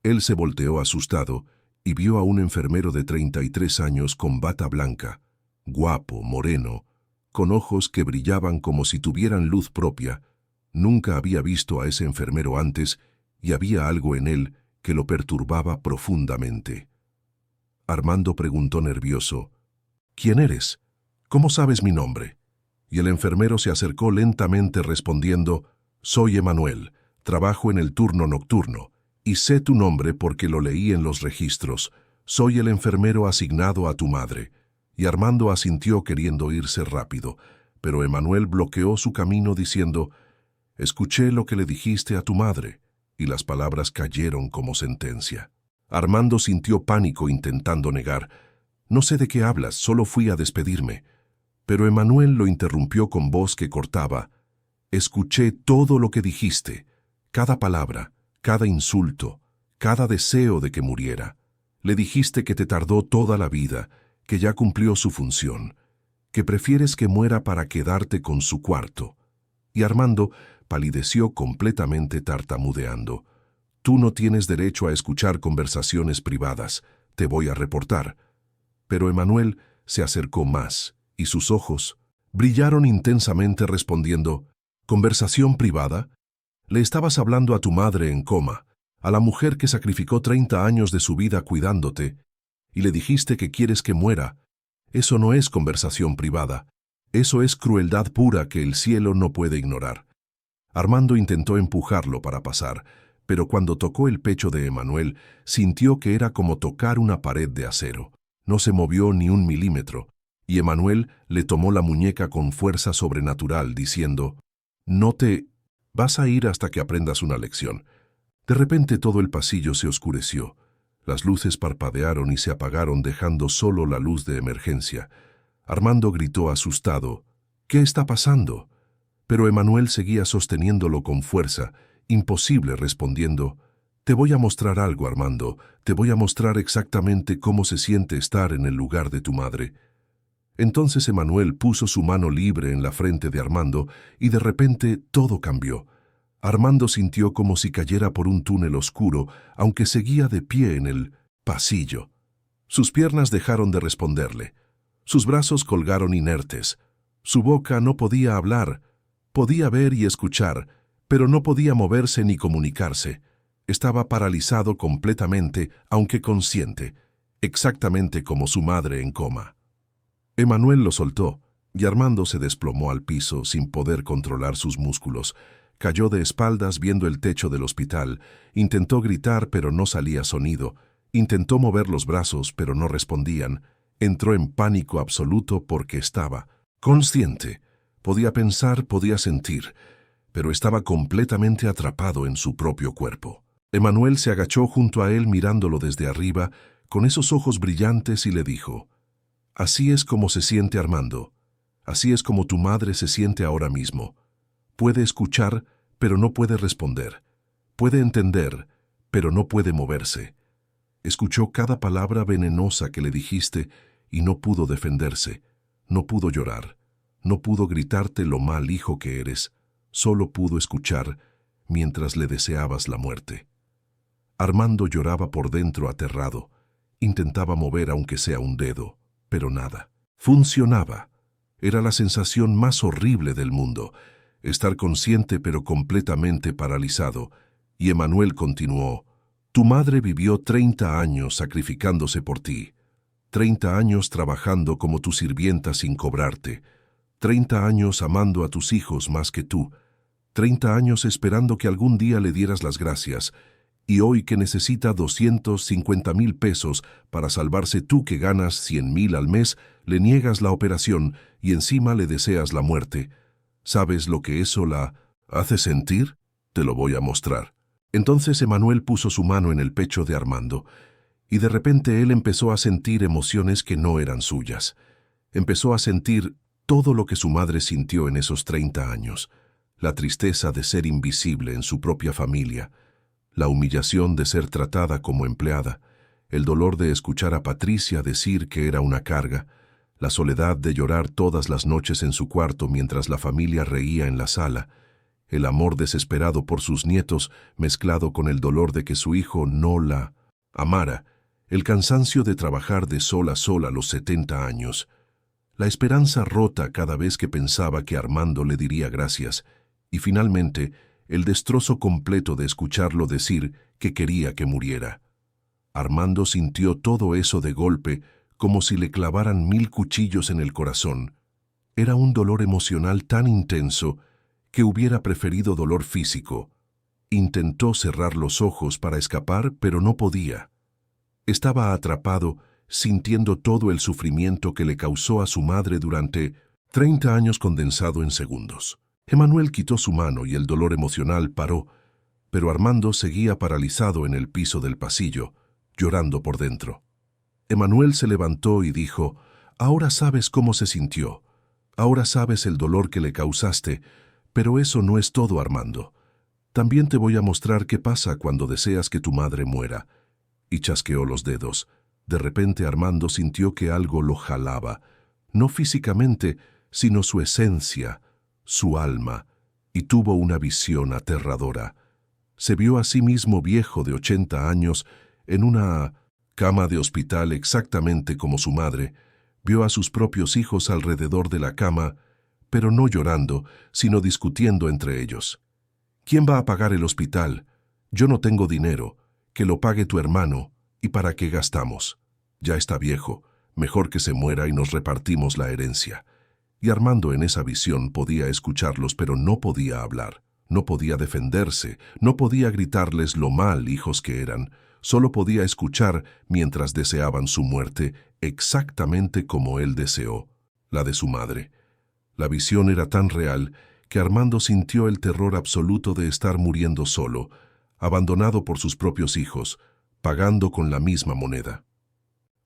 Speaker 1: Él se volteó asustado y vio a un enfermero de 33 años con bata blanca, guapo, moreno, con ojos que brillaban como si tuvieran luz propia. Nunca había visto a ese enfermero antes y había algo en él que lo perturbaba profundamente. Armando preguntó nervioso: «¿Quién eres? ¿Cómo sabes mi nombre?». Y el enfermero se acercó lentamente respondiendo: «Soy Emanuel, trabajo en el turno nocturno, y sé tu nombre porque lo leí en los registros. Soy el enfermero asignado a tu madre». Y Armando asintió queriendo irse rápido, pero Emanuel bloqueó su camino diciendo: «Escuché lo que le dijiste a tu madre», y las palabras cayeron como sentencia. Armando sintió pánico intentando negar: «No sé de qué hablas, solo fui a despedirme». Pero Emanuel lo interrumpió con voz que cortaba: «Escuché todo lo que dijiste, cada palabra, cada insulto, cada deseo de que muriera. Le dijiste que te tardó toda la vida, que ya cumplió su función, que prefieres que muera para quedarte con su cuarto». Y Armando palideció completamente tartamudeando: «Tú no tienes derecho a escuchar conversaciones privadas, te voy a reportar». Pero Emanuel se acercó más, y sus ojos brillaron intensamente respondiendo: «¿Conversación privada? Le estabas hablando a tu madre en coma, a la mujer que sacrificó 30 años de su vida cuidándote, y le dijiste que quieres que muera. Eso no es conversación privada, eso es crueldad pura que el cielo no puede ignorar». Armando intentó empujarlo para pasar, pero cuando tocó el pecho de Emanuel, sintió que era como tocar una pared de acero. No se movió ni un milímetro, y Emanuel le tomó la muñeca con fuerza sobrenatural, diciendo: «No te... vas a ir hasta que aprendas una lección». De repente todo el pasillo se oscureció. Las luces parpadearon y se apagaron, dejando solo la luz de emergencia. Armando gritó asustado: «¿Qué está pasando?». Pero Emanuel seguía sosteniéndolo con fuerza, imposible, respondiendo: «Te voy a mostrar algo, Armando, te voy a mostrar exactamente cómo se siente estar en el lugar de tu madre». Entonces Emanuel puso su mano libre en la frente de Armando y de repente todo cambió. Armando sintió como si cayera por un túnel oscuro, aunque seguía de pie en el pasillo. Sus piernas dejaron de responderle. Sus brazos colgaron inertes. Su boca no podía hablar. Podía ver y escuchar, pero no podía moverse ni comunicarse. Estaba paralizado completamente, aunque consciente, exactamente como su madre en coma. Emanuel lo soltó, Y Armando se desplomó al piso sin poder controlar sus músculos. Cayó de espaldas viendo el techo del hospital. Intentó gritar, pero no salía sonido. Intentó mover los brazos, pero no respondían. Entró en pánico absoluto porque estaba consciente. Podía pensar, podía sentir, pero estaba completamente atrapado en su propio cuerpo. Emanuel se agachó junto a él mirándolo desde arriba, con esos ojos brillantes, y le dijo: «Así es como se siente Armando. Así es como tu madre se siente ahora mismo. Puede escuchar, pero no puede responder. Puede entender, pero no puede moverse. Escuchó cada palabra venenosa que le dijiste y no pudo defenderse. No pudo llorar. No pudo gritarte lo mal hijo que eres. Solo pudo escuchar mientras le deseabas la muerte». Armando lloraba por dentro aterrado. Intentaba mover aunque sea un dedo, pero nada. Funcionaba. Era la sensación más horrible del mundo, estar consciente pero completamente paralizado. Y Emanuel continuó: «Tu madre vivió 30 años sacrificándose por ti, 30 años trabajando como tu sirvienta sin cobrarte, 30 años amando a tus hijos más que tú, 30 años esperando que algún día le dieras las gracias, y hoy que necesita 250,000 pesos para salvarse tú que ganas 100,000 al mes, le niegas la operación y encima le deseas la muerte. ¿Sabes lo que eso la hace sentir? Te lo voy a mostrar». Entonces Emanuel puso su mano en el pecho de Armando, y de repente él empezó a sentir emociones que no eran suyas. Empezó a sentir todo lo que su madre sintió en esos 30 años, la tristeza de ser invisible en su propia familia, la humillación de ser tratada como empleada, el dolor de escuchar a Patricia decir que era una carga, la soledad de llorar todas las noches en su cuarto mientras la familia reía en la sala, el amor desesperado por sus nietos mezclado con el dolor de que su hijo no la amara, el cansancio de trabajar de sol a sol a los 70 años, la esperanza rota cada vez que pensaba que Armando le diría gracias, y finalmente el destrozo completo de escucharlo decir que quería que muriera. Armando sintió todo eso de golpe, como si le clavaran 1000 cuchillos en el corazón. Era un dolor emocional tan intenso que hubiera preferido dolor físico. Intentó cerrar los ojos para escapar, pero no podía. Estaba atrapado, sintiendo todo el sufrimiento que le causó a su madre durante 30 años condensado en segundos. Emanuel quitó su mano y el dolor emocional paró, pero Armando seguía paralizado en el piso del pasillo, llorando por dentro. Emanuel se levantó y dijo: «Ahora sabes cómo se sintió. Ahora sabes el dolor que le causaste, pero eso no es todo, Armando. También te voy a mostrar qué pasa cuando deseas que tu madre muera». Y chasqueó los dedos. De repente Armando sintió que algo lo jalaba, no físicamente, sino su esencia, su alma, y tuvo una visión aterradora. Se vio a sí mismo viejo de 80 años en una cama de hospital exactamente como su madre. Vio a sus propios hijos alrededor de la cama, pero no llorando, sino discutiendo entre ellos. «¿Quién va a pagar el hospital? Yo no tengo dinero. Que lo pague tu hermano. ¿Y para qué gastamos? Ya está viejo. Mejor que se muera y nos repartimos la herencia». Y Armando en esa visión podía escucharlos, pero no podía hablar. No podía defenderse, no podía gritarles lo mal hijos que eran. Solo podía escuchar mientras deseaban su muerte exactamente como él deseó, la de su madre. La visión era tan real que Armando sintió el terror absoluto de estar muriendo solo, abandonado por sus propios hijos, pagando con la misma moneda.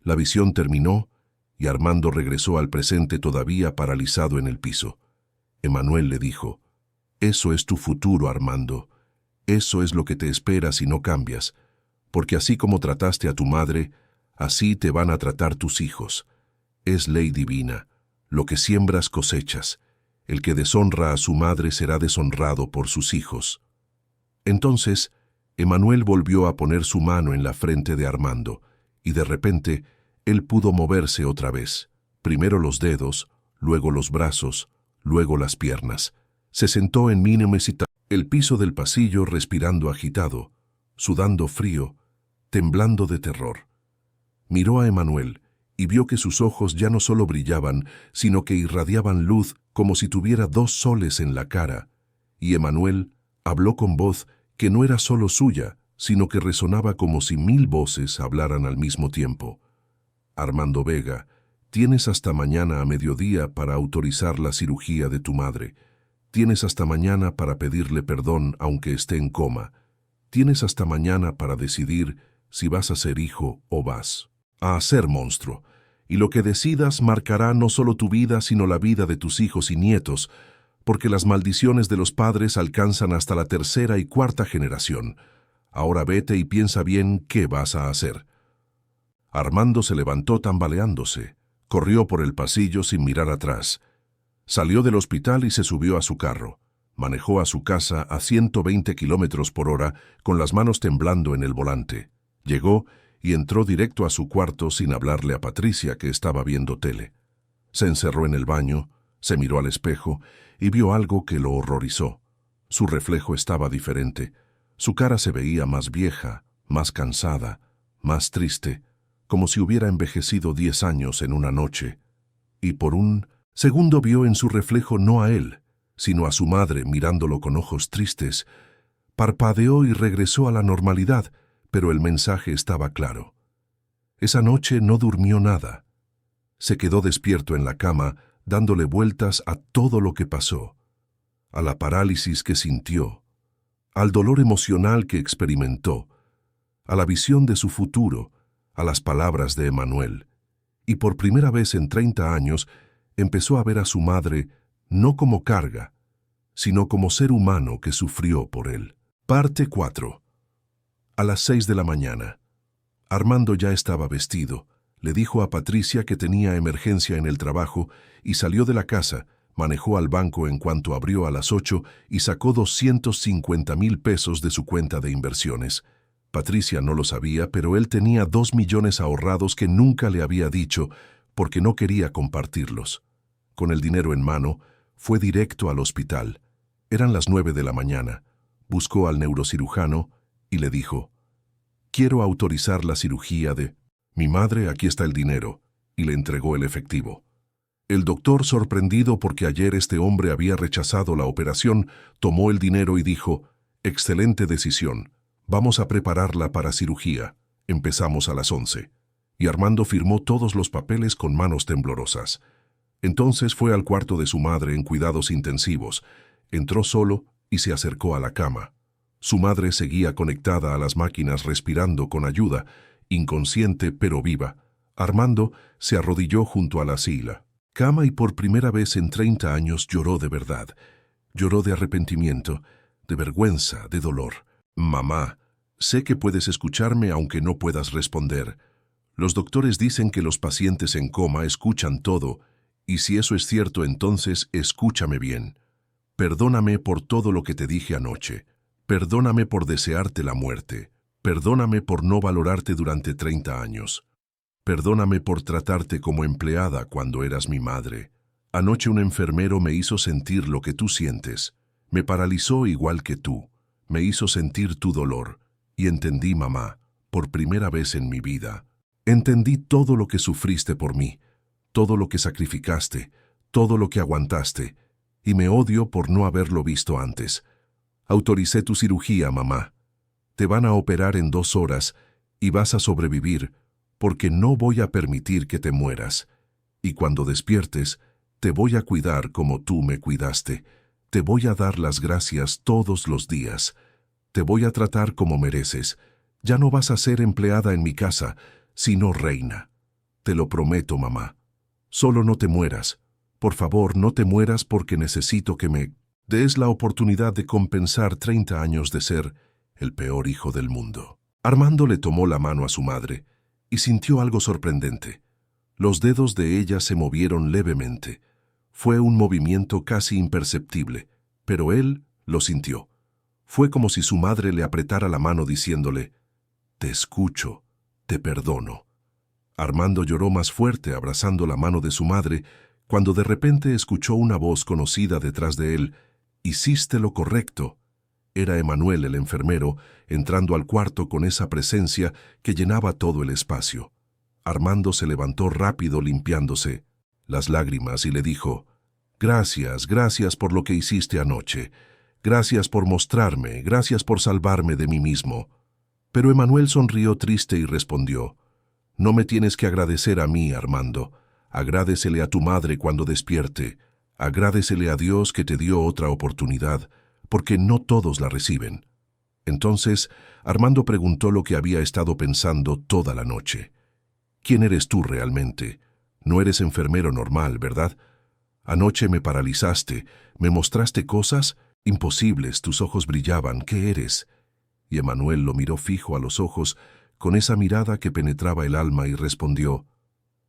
Speaker 1: La visión terminó y Armando regresó al presente todavía paralizado en el piso. Emanuel le dijo: «Eso es tu futuro, Armando. Eso es lo que te espera si no cambias, porque así como trataste a tu madre, así te van a tratar tus hijos. Es ley divina. Lo que siembras cosechas. El que deshonra a su madre será deshonrado por sus hijos». Entonces, Emanuel volvió a poner su mano en la frente de Armando, y de repente él pudo moverse otra vez. Primero los dedos, luego los brazos, luego las piernas. Se sentó en el piso del pasillo respirando agitado, sudando frío, temblando de terror. Miró a Emanuel y vio que sus ojos ya no solo brillaban, sino que irradiaban luz como si tuviera dos soles en la cara. Y Emanuel habló con voz que no era solo suya, sino que resonaba como si 1000 voces hablaran al mismo tiempo. Armando Vega, tienes hasta mañana a mediodía para autorizar la cirugía de tu madre. Tienes hasta mañana para pedirle perdón aunque esté en coma. Tienes hasta mañana para decidir si vas a ser hijo o vas a ser monstruo. Y lo que decidas marcará no solo tu vida, sino la vida de tus hijos y nietos, porque las maldiciones de los padres alcanzan hasta la 3ª y 4ª generación. Ahora vete y piensa bien qué vas a hacer. Armando se levantó tambaleándose, corrió por el pasillo sin mirar atrás. Salió del hospital y se subió a su carro. Manejó a su casa a 120 kilómetros por hora, con las manos temblando en el volante. Llegó y entró directo a su cuarto sin hablarle a Patricia, que estaba viendo tele. Se encerró en el baño, se miró al espejo y vio algo que lo horrorizó. Su reflejo estaba diferente. Su cara se veía más vieja, más cansada, más triste, como si hubiera envejecido 10 años en una noche. Y por un segundo vio en su reflejo no a él, sino a su madre mirándolo con ojos tristes. Parpadeó y regresó a la normalidad, pero el mensaje estaba claro. Esa noche no durmió nada. Se quedó despierto en la cama, dándole vueltas a todo lo que pasó, a la parálisis que sintió, al dolor emocional que experimentó, a la visión de su futuro, a las palabras de Emanuel. Y por primera vez en 30 años empezó a ver a su madre no como carga, sino como ser humano que sufrió por él. Parte 4. A las 6 de la mañana. Armando ya estaba vestido. Le dijo a Patricia que tenía emergencia en el trabajo y salió de la casa, manejó al banco en cuanto abrió a las 8 y sacó 250,000 pesos de su cuenta de inversiones. Patricia no lo sabía, pero él tenía 2 millones ahorrados que nunca le había dicho porque no quería compartirlos. Con el dinero en mano, fue directo al hospital. Eran las 9 de la mañana. Buscó al neurocirujano y le dijo: «Quiero autorizar la cirugía de mi madre, aquí está el dinero», y le entregó el efectivo. El doctor, sorprendido porque ayer este hombre había rechazado la operación, tomó el dinero y dijo: «Excelente decisión. Vamos a prepararla para cirugía. Empezamos a las 11». Y Armando firmó todos los papeles con manos temblorosas. Entonces fue al cuarto de su madre en cuidados intensivos. Entró solo y se acercó a la cama. Su madre seguía conectada a las máquinas respirando con ayuda, inconsciente pero viva. Armando se arrodilló junto a la silla. Cama y por primera vez en 30 años lloró de verdad. Lloró de arrepentimiento, de vergüenza, de dolor. «Mamá, sé que puedes escucharme aunque no puedas responder. Los doctores dicen que los pacientes en coma escuchan todo, y si eso es cierto, entonces escúchame bien. Perdóname por todo lo que te dije anoche. Perdóname por desearte la muerte. Perdóname por no valorarte durante 30 años. Perdóname por tratarte como empleada cuando eras mi madre. Anoche un enfermero me hizo sentir lo que tú sientes. Me paralizó igual que tú. Me hizo sentir tu dolor. Y entendí, mamá, por primera vez en mi vida. Entendí todo lo que sufriste por mí, todo lo que sacrificaste, todo lo que aguantaste, y me odio por no haberlo visto antes. Autoricé tu cirugía, mamá. Te van a operar en 2 horas y vas a sobrevivir, porque no voy a permitir que te mueras. Y cuando despiertes, te voy a cuidar como tú me cuidaste. Te voy a dar las gracias todos los días. Te voy a tratar como mereces. Ya no vas a ser empleada en mi casa, sino reina. Te lo prometo, mamá. Solo no te mueras. Por favor, no te mueras porque necesito que me des la oportunidad de compensar 30 años de ser el peor hijo del mundo». Armando le tomó la mano a su madre y sintió algo sorprendente. Los dedos de ella se movieron levemente. Fue un movimiento casi imperceptible, pero él lo sintió. Fue como si su madre le apretara la mano diciéndole: «Te escucho, te perdono». Armando lloró más fuerte abrazando la mano de su madre cuando de repente escuchó una voz conocida detrás de él: «Hiciste lo correcto». Era Emanuel, el enfermero, entrando al cuarto con esa presencia que llenaba todo el espacio. Armando se levantó rápido limpiándose las lágrimas y le dijo: «Gracias, gracias por lo que hiciste anoche. Gracias por mostrarme, gracias por salvarme de mí mismo». Pero Emanuel sonrió triste y respondió: «No me tienes que agradecer a mí, Armando. Agradécele a tu madre cuando despierte. Agradécele a Dios que te dio otra oportunidad, porque no todos la reciben». Entonces, Armando preguntó lo que había estado pensando toda la noche. «¿Quién eres tú realmente? No eres enfermero normal, ¿verdad? Anoche me paralizaste, me mostraste cosas imposibles, tus ojos brillaban. ¿Qué eres?». Y Emanuel lo miró fijo a los ojos, con esa mirada que penetraba el alma, y respondió: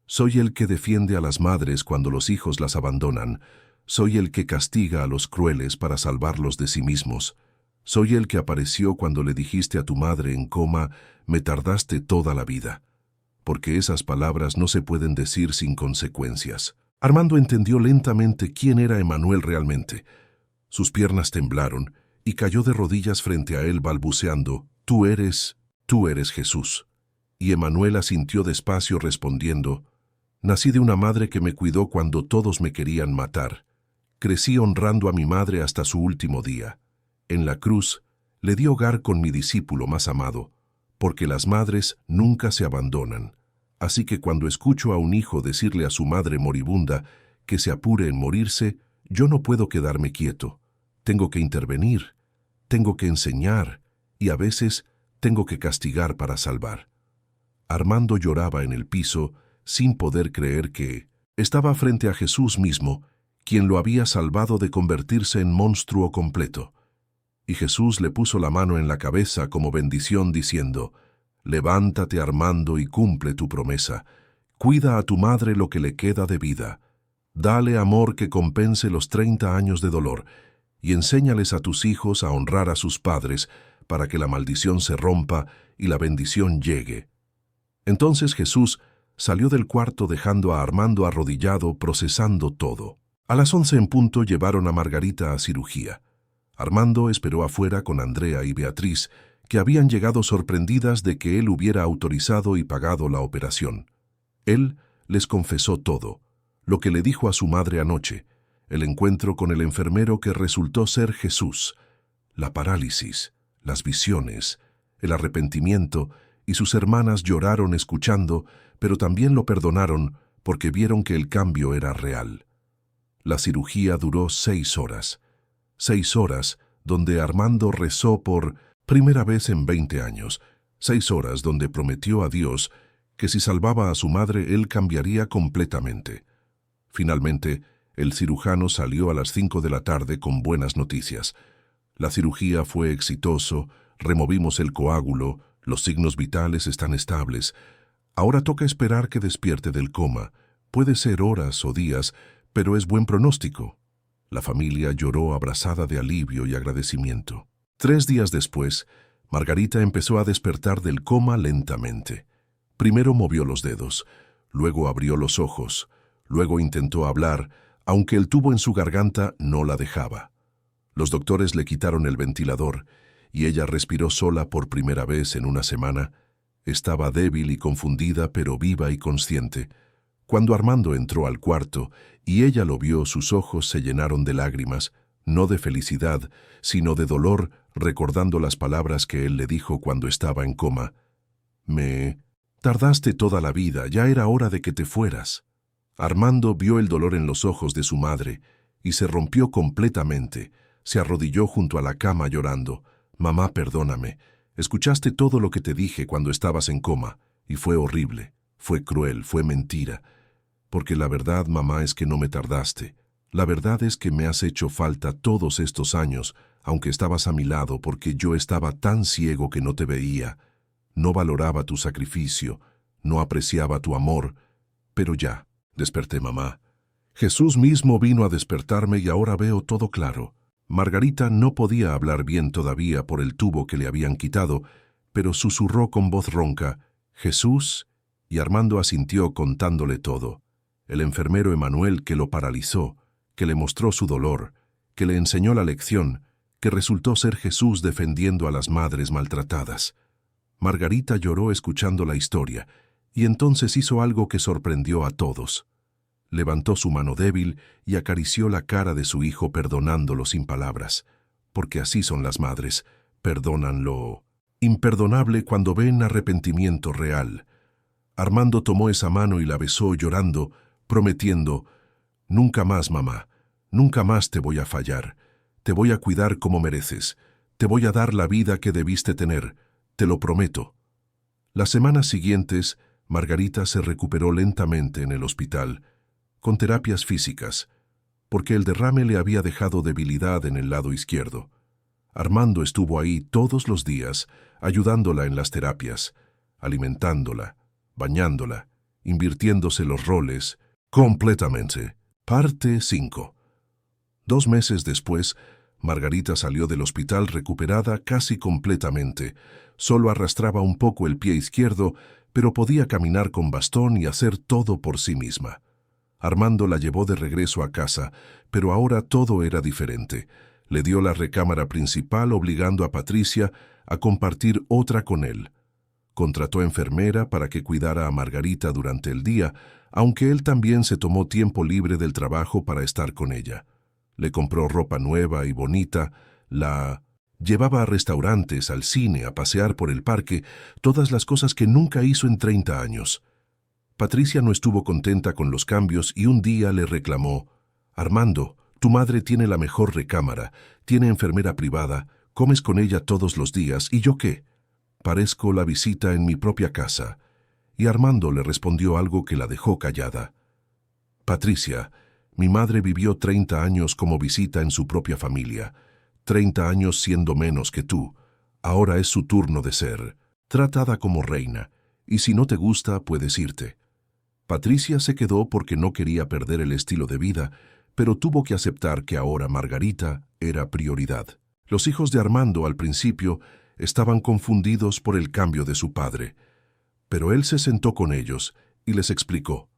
Speaker 1: «Soy el que defiende a las madres cuando los hijos las abandonan. Soy el que castiga a los crueles para salvarlos de sí mismos. Soy el que apareció cuando le dijiste a tu madre en coma: me tardaste toda la vida». Porque esas palabras no se pueden decir sin consecuencias. Armando entendió lentamente quién era Emanuel realmente. Sus piernas temblaron y cayó de rodillas frente a él balbuceando: tú eres Jesús». Y Emanuel asintió despacio respondiendo: «Nací de una madre que me cuidó cuando todos me querían matar. Crecí honrando a mi madre hasta su último día. En la cruz le di hogar con mi discípulo más amado, porque las madres nunca se abandonan. Así que cuando escucho a un hijo decirle a su madre moribunda que se apure en morirse, yo no puedo quedarme quieto. Tengo que intervenir, tengo que enseñar y a veces tengo que castigar para salvar». Armando lloraba en el piso sin poder creer que estaba frente a Jesús mismo, quien lo había salvado de convertirse en monstruo completo. Y Jesús le puso la mano en la cabeza como bendición diciendo: «Levántate, Armando, y cumple tu promesa. Cuida a tu madre lo que le queda de vida. Dale amor que compense los 30 años de dolor, y enséñales a tus hijos a honrar a sus padres para que la maldición se rompa y la bendición llegue». Entonces Jesús salió del cuarto dejando a Armando arrodillado procesando todo. A las 11 en punto llevaron a Margarita a cirugía. Armando esperó afuera con Andrea y Beatriz, que habían llegado sorprendidas de que él hubiera autorizado y pagado la operación. Él les confesó todo, lo que le dijo a su madre anoche, el encuentro con el enfermero que resultó ser Jesús, la parálisis, las visiones, el arrepentimiento, y sus hermanas lloraron escuchando, pero también lo perdonaron porque vieron que el cambio era real. La cirugía duró 6 horas. 6 horas donde Armando rezó por primera vez en 20 años. 6 horas donde prometió a Dios que si salvaba a su madre, él cambiaría completamente. Finalmente, el cirujano salió a las 5 de la tarde con buenas noticias. La cirugía fue exitoso, removimos el coágulo, los signos vitales están estables. Ahora toca esperar que despierte del coma. Puede ser horas o días, pero es buen pronóstico. La familia lloró abrazada de alivio y agradecimiento. 3 días después, Margarita empezó a despertar del coma lentamente. Primero movió los dedos, luego abrió los ojos, luego intentó hablar, aunque el tubo en su garganta no la dejaba. Los doctores le quitaron el ventilador y ella respiró sola por primera vez en una semana. Estaba débil y confundida, pero viva y consciente. Cuando Armando entró al cuarto y ella lo vio, sus ojos se llenaron de lágrimas, no de felicidad, sino de dolor, recordando las palabras que él le dijo cuando estaba en coma. «Me tardaste toda la vida, ya era hora de que te fueras». Armando vio el dolor en los ojos de su madre y se rompió completamente. Se arrodilló junto a la cama llorando. «Mamá, perdóname. Escuchaste todo lo que te dije cuando estabas en coma, y fue horrible, fue cruel, fue mentira. Porque la verdad, mamá, es que no me tardaste. La verdad es que me has hecho falta todos estos años, aunque estabas a mi lado, porque yo estaba tan ciego que no te veía. No valoraba tu sacrificio, no apreciaba tu amor. Pero ya, desperté, mamá. Jesús mismo vino a despertarme y ahora veo todo claro». Margarita no podía hablar bien todavía por el tubo que le habían quitado, pero susurró con voz ronca: «Jesús», y Armando asintió contándole todo. El enfermero Emanuel que lo paralizó, que le mostró su dolor, que le enseñó la lección, que resultó ser Jesús defendiendo a las madres maltratadas. Margarita lloró escuchando la historia, Y entonces hizo algo que sorprendió a todos. Levantó su mano débil y acarició la cara de su hijo perdonándolo sin palabras, porque así son las madres, perdonan lo imperdonable cuando ven arrepentimiento real. Armando tomó esa mano y la besó llorando, prometiendo: «Nunca más, mamá, nunca más te voy a fallar, te voy a cuidar como mereces, te voy a dar la vida que debiste tener, te lo prometo». Las semanas siguientes, Margarita se recuperó lentamente en el hospital, con terapias físicas, porque el derrame le había dejado debilidad en el lado izquierdo. Armando estuvo ahí todos los días, ayudándola en las terapias, alimentándola, bañándola, invirtiéndose los roles, completamente. Parte 5. 2 meses después, Margarita salió del hospital recuperada casi completamente. Solo arrastraba un poco el pie izquierdo, pero podía caminar con bastón y hacer todo por sí misma. Armando la llevó de regreso a casa, pero ahora todo era diferente. Le dio la recámara principal, obligando a Patricia a compartir otra con él. Contrató enfermera para que cuidara a Margarita durante el día, aunque él también se tomó tiempo libre del trabajo para estar con ella. Le compró ropa nueva y bonita, la llevaba a restaurantes, al cine, a pasear por el parque, todas las cosas que nunca hizo en 30 años. Patricia no estuvo contenta con los cambios y un día le reclamó: «Armando, tu madre tiene la mejor recámara, tiene enfermera privada, comes con ella todos los días, ¿y yo qué? Parezco la visita en mi propia casa». Y Armando le respondió algo que la dejó callada: «Patricia, mi madre vivió 30 años como visita en su propia familia, 30 años siendo menos que tú. Ahora es su turno de ser tratada como reina, y si no te gusta, puedes irte». Patricia se quedó porque no quería perder el estilo de vida, pero tuvo que aceptar que ahora Margarita era prioridad. Los hijos de Armando al principio estaban confundidos por el cambio de su padre, pero él se sentó con ellos y les explicó: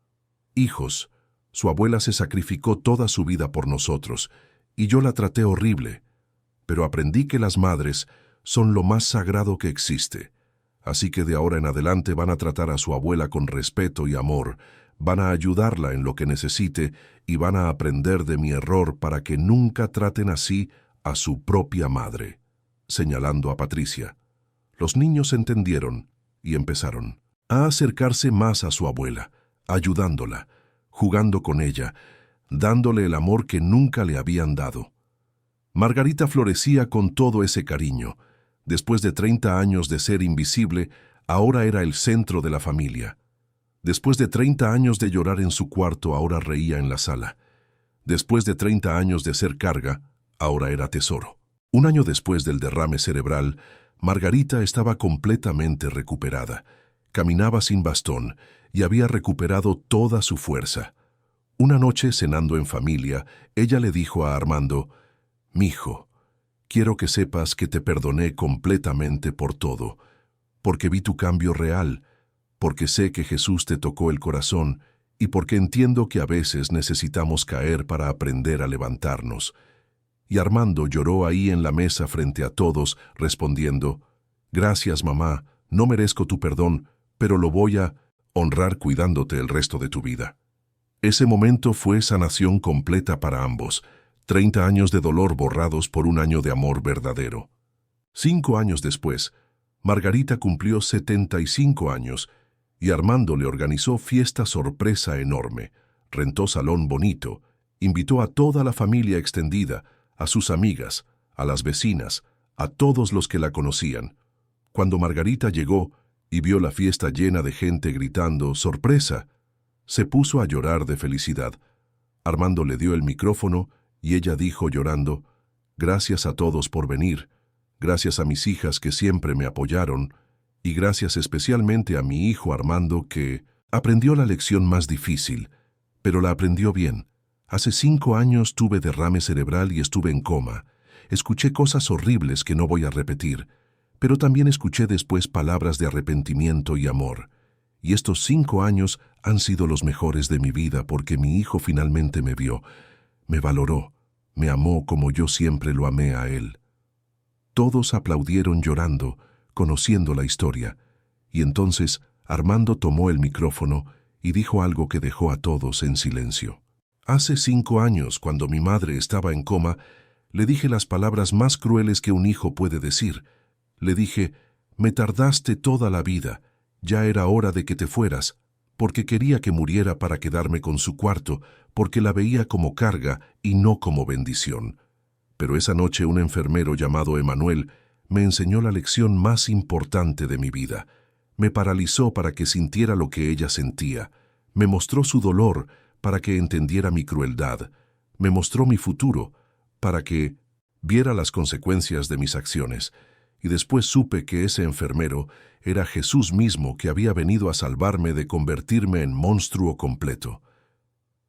Speaker 1: «Hijos, su abuela se sacrificó toda su vida por nosotros, y yo la traté horrible, pero aprendí que las madres son lo más sagrado que existe. Así que de ahora en adelante van a tratar a su abuela con respeto y amor, van a ayudarla en lo que necesite y van a aprender de mi error para que nunca traten así a su propia madre», señalando a Patricia. Los niños entendieron y empezaron a acercarse más a su abuela, ayudándola, jugando con ella, dándole el amor que nunca le habían dado. Margarita florecía con todo ese cariño. Después de 30 años de ser invisible, ahora era el centro de la familia. Después de 30 años de llorar en su cuarto, ahora reía en la sala. Después de 30 años de ser carga, ahora era tesoro. Un año después del derrame cerebral, Margarita estaba completamente recuperada. Caminaba sin bastón y había recuperado toda su fuerza. Una noche, cenando en familia, ella le dijo a Armando: «Mijo, quiero que sepas que te perdoné completamente por todo, porque vi tu cambio real, porque sé que Jesús te tocó el corazón y porque entiendo que a veces necesitamos caer para aprender a levantarnos». Y Armando lloró ahí en la mesa frente a todos, respondiendo: «Gracias, mamá, no merezco tu perdón, pero lo voy a honrar cuidándote el resto de tu vida». Ese momento fue sanación completa para ambos. 30 años de dolor borrados por un año de amor verdadero. 5 años después, Margarita cumplió 75 años y Armando le organizó fiesta sorpresa enorme. Rentó salón bonito, invitó a toda la familia extendida, a sus amigas, a las vecinas, a todos los que la conocían. Cuando Margarita llegó y vio la fiesta llena de gente gritando «¡Sorpresa!», se puso a llorar de felicidad. Armando le dio el micrófono y ella dijo llorando: «Gracias a todos por venir, gracias a mis hijas que siempre me apoyaron, y gracias especialmente a mi hijo Armando que aprendió la lección más difícil, pero la aprendió bien. Hace 5 años tuve derrame cerebral y estuve en coma. Escuché cosas horribles que no voy a repetir, pero también escuché después palabras de arrepentimiento y amor. Y estos 5 años han sido los mejores de mi vida porque mi hijo finalmente me vio, me valoró, me amó como yo siempre lo amé a él». Todos aplaudieron llorando, conociendo la historia, y entonces Armando tomó el micrófono y dijo algo que dejó a todos en silencio. Hace 5 años, cuando mi madre estaba en coma, le dije las palabras más crueles que un hijo puede decir. Le dije: me tardaste toda la vida, ya era hora de que te fueras, porque quería que muriera para quedarme con su cuarto, porque la veía como carga y no como bendición. Pero esa noche un enfermero llamado Emanuel me enseñó la lección más importante de mi vida. Me paralizó para que sintiera lo que ella sentía. Me mostró su dolor para que entendiera mi crueldad. Me mostró mi futuro para que viera las consecuencias de mis acciones. Y después supe que ese enfermero era Jesús mismo, que había venido a salvarme de convertirme en monstruo completo.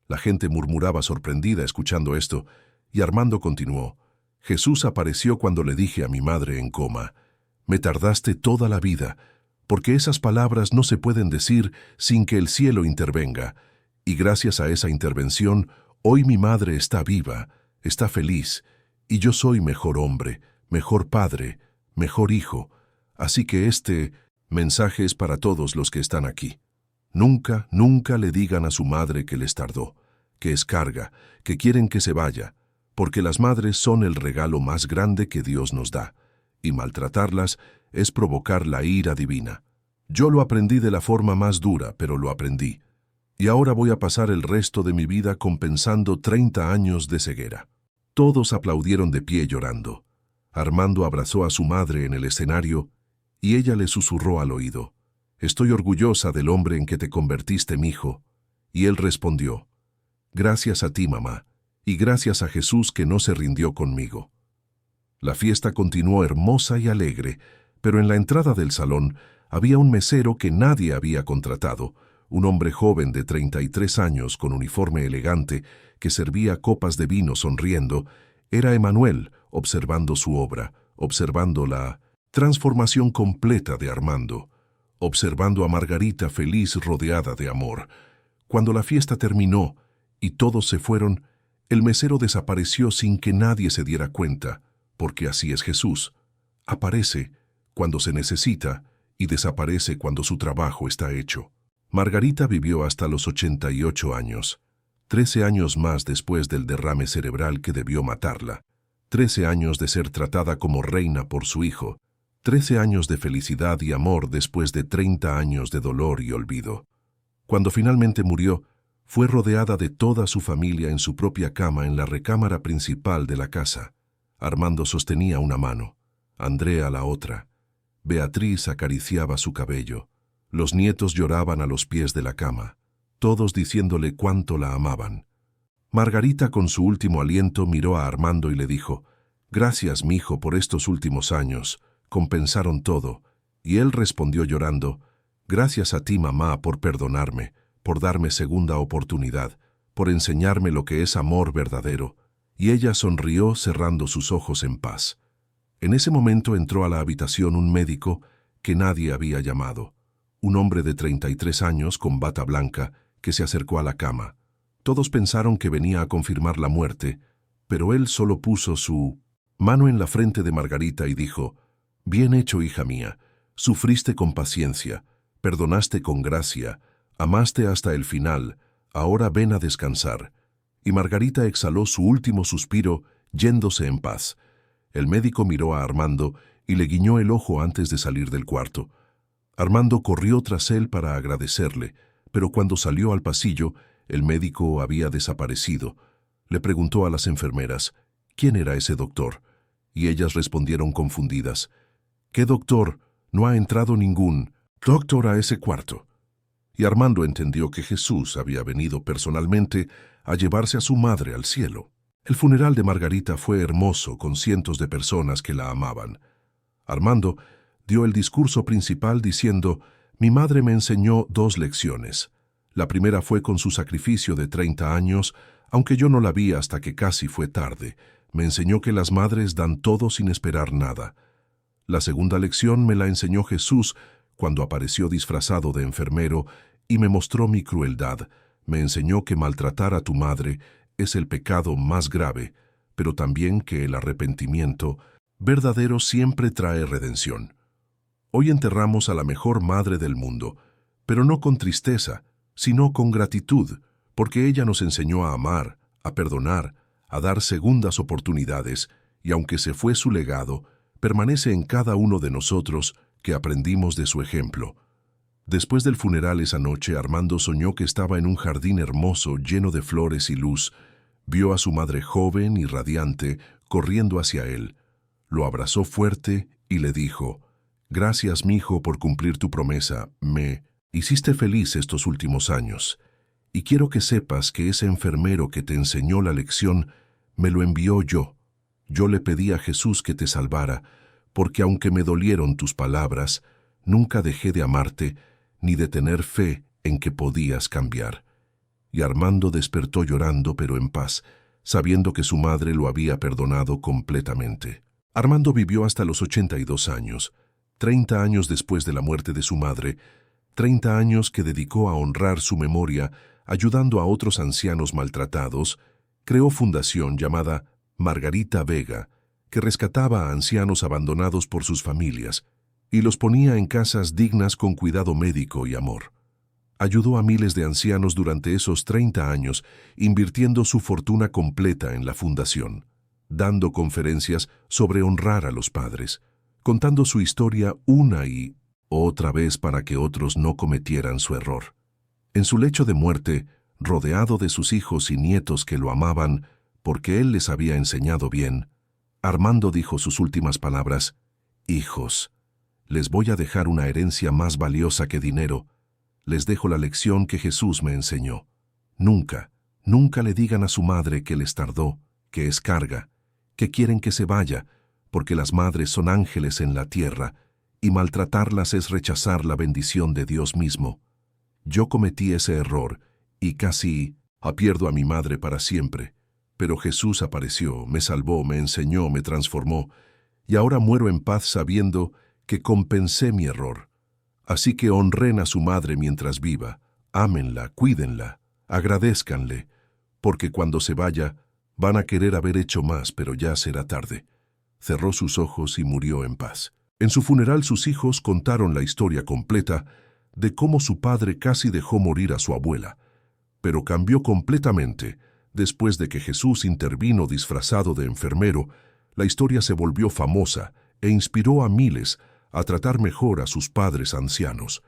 Speaker 1: La gente murmuraba sorprendida escuchando esto, y Armando continuó: Jesús apareció cuando le dije a mi madre en coma: me tardaste toda la vida, porque esas palabras no se pueden decir sin que el cielo intervenga, y gracias a esa intervención, hoy mi madre está viva, está feliz, y yo soy mejor hombre, mejor padre, mejor hijo. Así que este mensaje es para todos los que están aquí. Nunca, nunca le digan a su madre que les tardó, que es carga, que quieren que se vaya, porque las madres son el regalo más grande que Dios nos da, y maltratarlas es provocar la ira divina. Yo lo aprendí de la forma más dura, pero lo aprendí. Y ahora voy a pasar el resto de mi vida compensando 30 años de ceguera. Todos aplaudieron de pie llorando. Armando abrazó a su madre en el escenario y ella le susurró al oído: estoy orgullosa del hombre en que te convertiste, mijo. Y él respondió: gracias a ti, mamá, y gracias a Jesús que no se rindió conmigo. La fiesta continuó hermosa y alegre, pero en la entrada del salón había un mesero que nadie había contratado, un hombre joven de 33 años con uniforme elegante que servía copas de vino sonriendo. Era Emanuel, observando su obra, observando la transformación completa de Armando, observando a Margarita feliz rodeada de amor. Cuando la fiesta terminó y todos se fueron, el mesero desapareció sin que nadie se diera cuenta, porque así es Jesús. Aparece cuando se necesita y desaparece cuando su trabajo está hecho. Margarita vivió hasta los 88 años, 13 años más después del derrame cerebral que debió matarla, 13 años de ser tratada como reina por su hijo, 13 años de felicidad y amor después de 30 años de dolor y olvido. Cuando finalmente murió, fue rodeada de toda su familia en su propia cama en la recámara principal de la casa. Armando sostenía una mano, Andrea la otra. Beatriz acariciaba su cabello. Los nietos lloraban a los pies de la cama, todos diciéndole cuánto la amaban. Margarita, con su último aliento, miró a Armando y le dijo: gracias, mijo, por estos últimos años, compensaron todo. Y él respondió llorando: gracias a ti, mamá, por perdonarme, por darme segunda oportunidad, por enseñarme lo que es amor verdadero. Y ella sonrió cerrando sus ojos en paz. En ese momento entró a la habitación un médico que nadie había llamado, un hombre de 33 años con bata blanca que se acercó a la cama. Todos pensaron que venía a confirmar la muerte, pero él solo puso su mano en la frente de Margarita y dijo: bien hecho, hija mía, sufriste con paciencia, perdonaste con gracia, amaste hasta el final, ahora ven a descansar. Y Margarita exhaló su último suspiro, yéndose en paz. El médico miró a Armando y le guiñó el ojo antes de salir del cuarto. Armando corrió tras él para agradecerle, pero cuando salió al pasillo, el médico había desaparecido. Le preguntó a las enfermeras: ¿quién era ese doctor? Y ellas respondieron confundidas: ¿qué doctor? No ha entrado ningún doctor a ese cuarto. Y Armando entendió que Jesús había venido personalmente a llevarse a su madre al cielo. El funeral de Margarita fue hermoso, con cientos de personas que la amaban. Armando dio el discurso principal diciendo: mi madre me enseñó 2 lecciones. La primera fue con su sacrificio de 30 años, aunque yo no la vi hasta que casi fue tarde. Me enseñó que las madres dan todo sin esperar nada. La segunda lección me la enseñó Jesús cuando apareció disfrazado de enfermero y me mostró mi crueldad. Me enseñó que maltratar a tu madre es el pecado más grave, pero también que el arrepentimiento verdadero siempre trae redención. Hoy enterramos a la mejor madre del mundo, pero no con tristeza, sino con gratitud, porque ella nos enseñó a amar, a perdonar, a dar segundas oportunidades, y aunque se fue su legado, permanece en cada uno de nosotros que aprendimos de su ejemplo. Después del funeral esa noche, Armando soñó que estaba en un jardín hermoso lleno de flores y luz. Vio a su madre joven y radiante corriendo hacia él. Lo abrazó fuerte y le dijo: «Gracias, mijo, por cumplir tu promesa. Me hiciste feliz estos últimos años. Y quiero que sepas que ese enfermero que te enseñó la lección me lo envió yo. Yo le pedí a Jesús que te salvara, porque aunque me dolieron tus palabras, nunca dejé de amarte ni de tener fe en que podías cambiar». Y Armando despertó llorando pero en paz, sabiendo que su madre lo había perdonado completamente. Armando vivió hasta los 82 años, 30 años después de la muerte de su madre, 30 años que dedicó a honrar su memoria, ayudando a otros ancianos maltratados. Creó fundación llamada Margarita Vega, que rescataba a ancianos abandonados por sus familias y los ponía en casas dignas con cuidado médico y amor. Ayudó a miles de ancianos durante esos 30 años, invirtiendo su fortuna completa en la fundación, dando conferencias sobre honrar a los padres, contando su historia una y otra vez para que otros no cometieran su error. En su lecho de muerte, rodeado de sus hijos y nietos que lo amaban porque él les había enseñado bien, Armando dijo sus últimas palabras: «Hijos, les voy a dejar una herencia más valiosa que dinero. Les dejo la lección que Jesús me enseñó. Nunca, nunca le digan a su madre que les tardó, que es carga, que quieren que se vaya, porque las madres son ángeles en la tierra, y maltratarlas es rechazar la bendición de Dios mismo. Yo cometí ese error, y casi pierdo a mi madre para siempre. Pero Jesús apareció, me salvó, me enseñó, me transformó, y ahora muero en paz sabiendo que compensé mi error. Así que honren a su madre mientras viva, ámenla, cuídenla, agradézcanle, porque cuando se vaya van a querer haber hecho más, pero ya será tarde». Cerró sus ojos y murió en paz. En su funeral sus hijos contaron la historia completa de cómo su padre casi dejó morir a su abuela, pero cambió completamente. Después de que Jesús intervino disfrazado de enfermero, la historia se volvió famosa e inspiró a miles a tratar mejor a sus padres ancianos.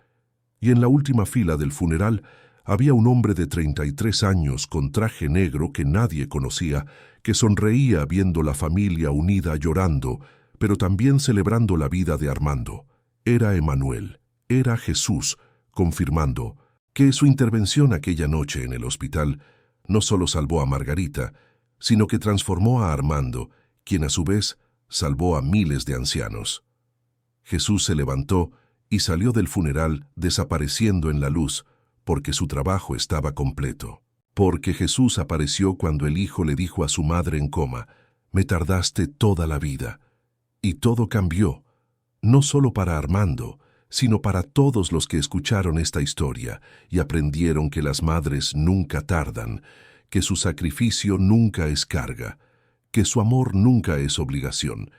Speaker 1: Y en la última fila del funeral había un hombre de 33 años con traje negro que nadie conocía, que sonreía viendo la familia unida llorando, pero también celebrando la vida de Armando. Era Emanuel, era Jesús, confirmando que su intervención aquella noche en el hospital no solo salvó a Margarita, sino que transformó a Armando, quien a su vez salvó a miles de ancianos. Jesús se levantó y salió del funeral desapareciendo en la luz, porque su trabajo estaba completo. Porque Jesús apareció cuando el hijo le dijo a su madre en coma: «Me tardaste toda la vida». Y todo cambió, no solo para Armando, sino para todos los que escucharon esta historia y aprendieron que las madres nunca tardan, que su sacrificio nunca es carga, que su amor nunca es obligación,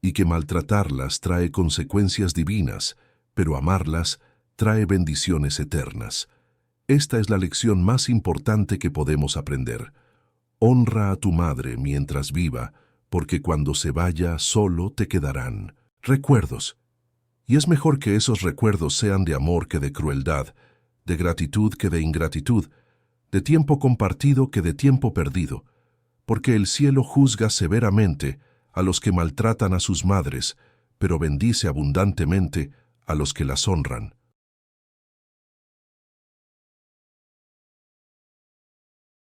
Speaker 1: y que maltratarlas trae consecuencias divinas, pero amarlas trae bendiciones eternas. Esta es la lección más importante que podemos aprender. Honra a tu madre mientras viva, porque cuando se vaya solo te quedarán recuerdos. Y es mejor que esos recuerdos sean de amor que de crueldad, de gratitud que de ingratitud, de tiempo compartido que de tiempo perdido, porque el cielo juzga severamente a los que maltratan a sus madres, pero bendice abundantemente a los que las honran.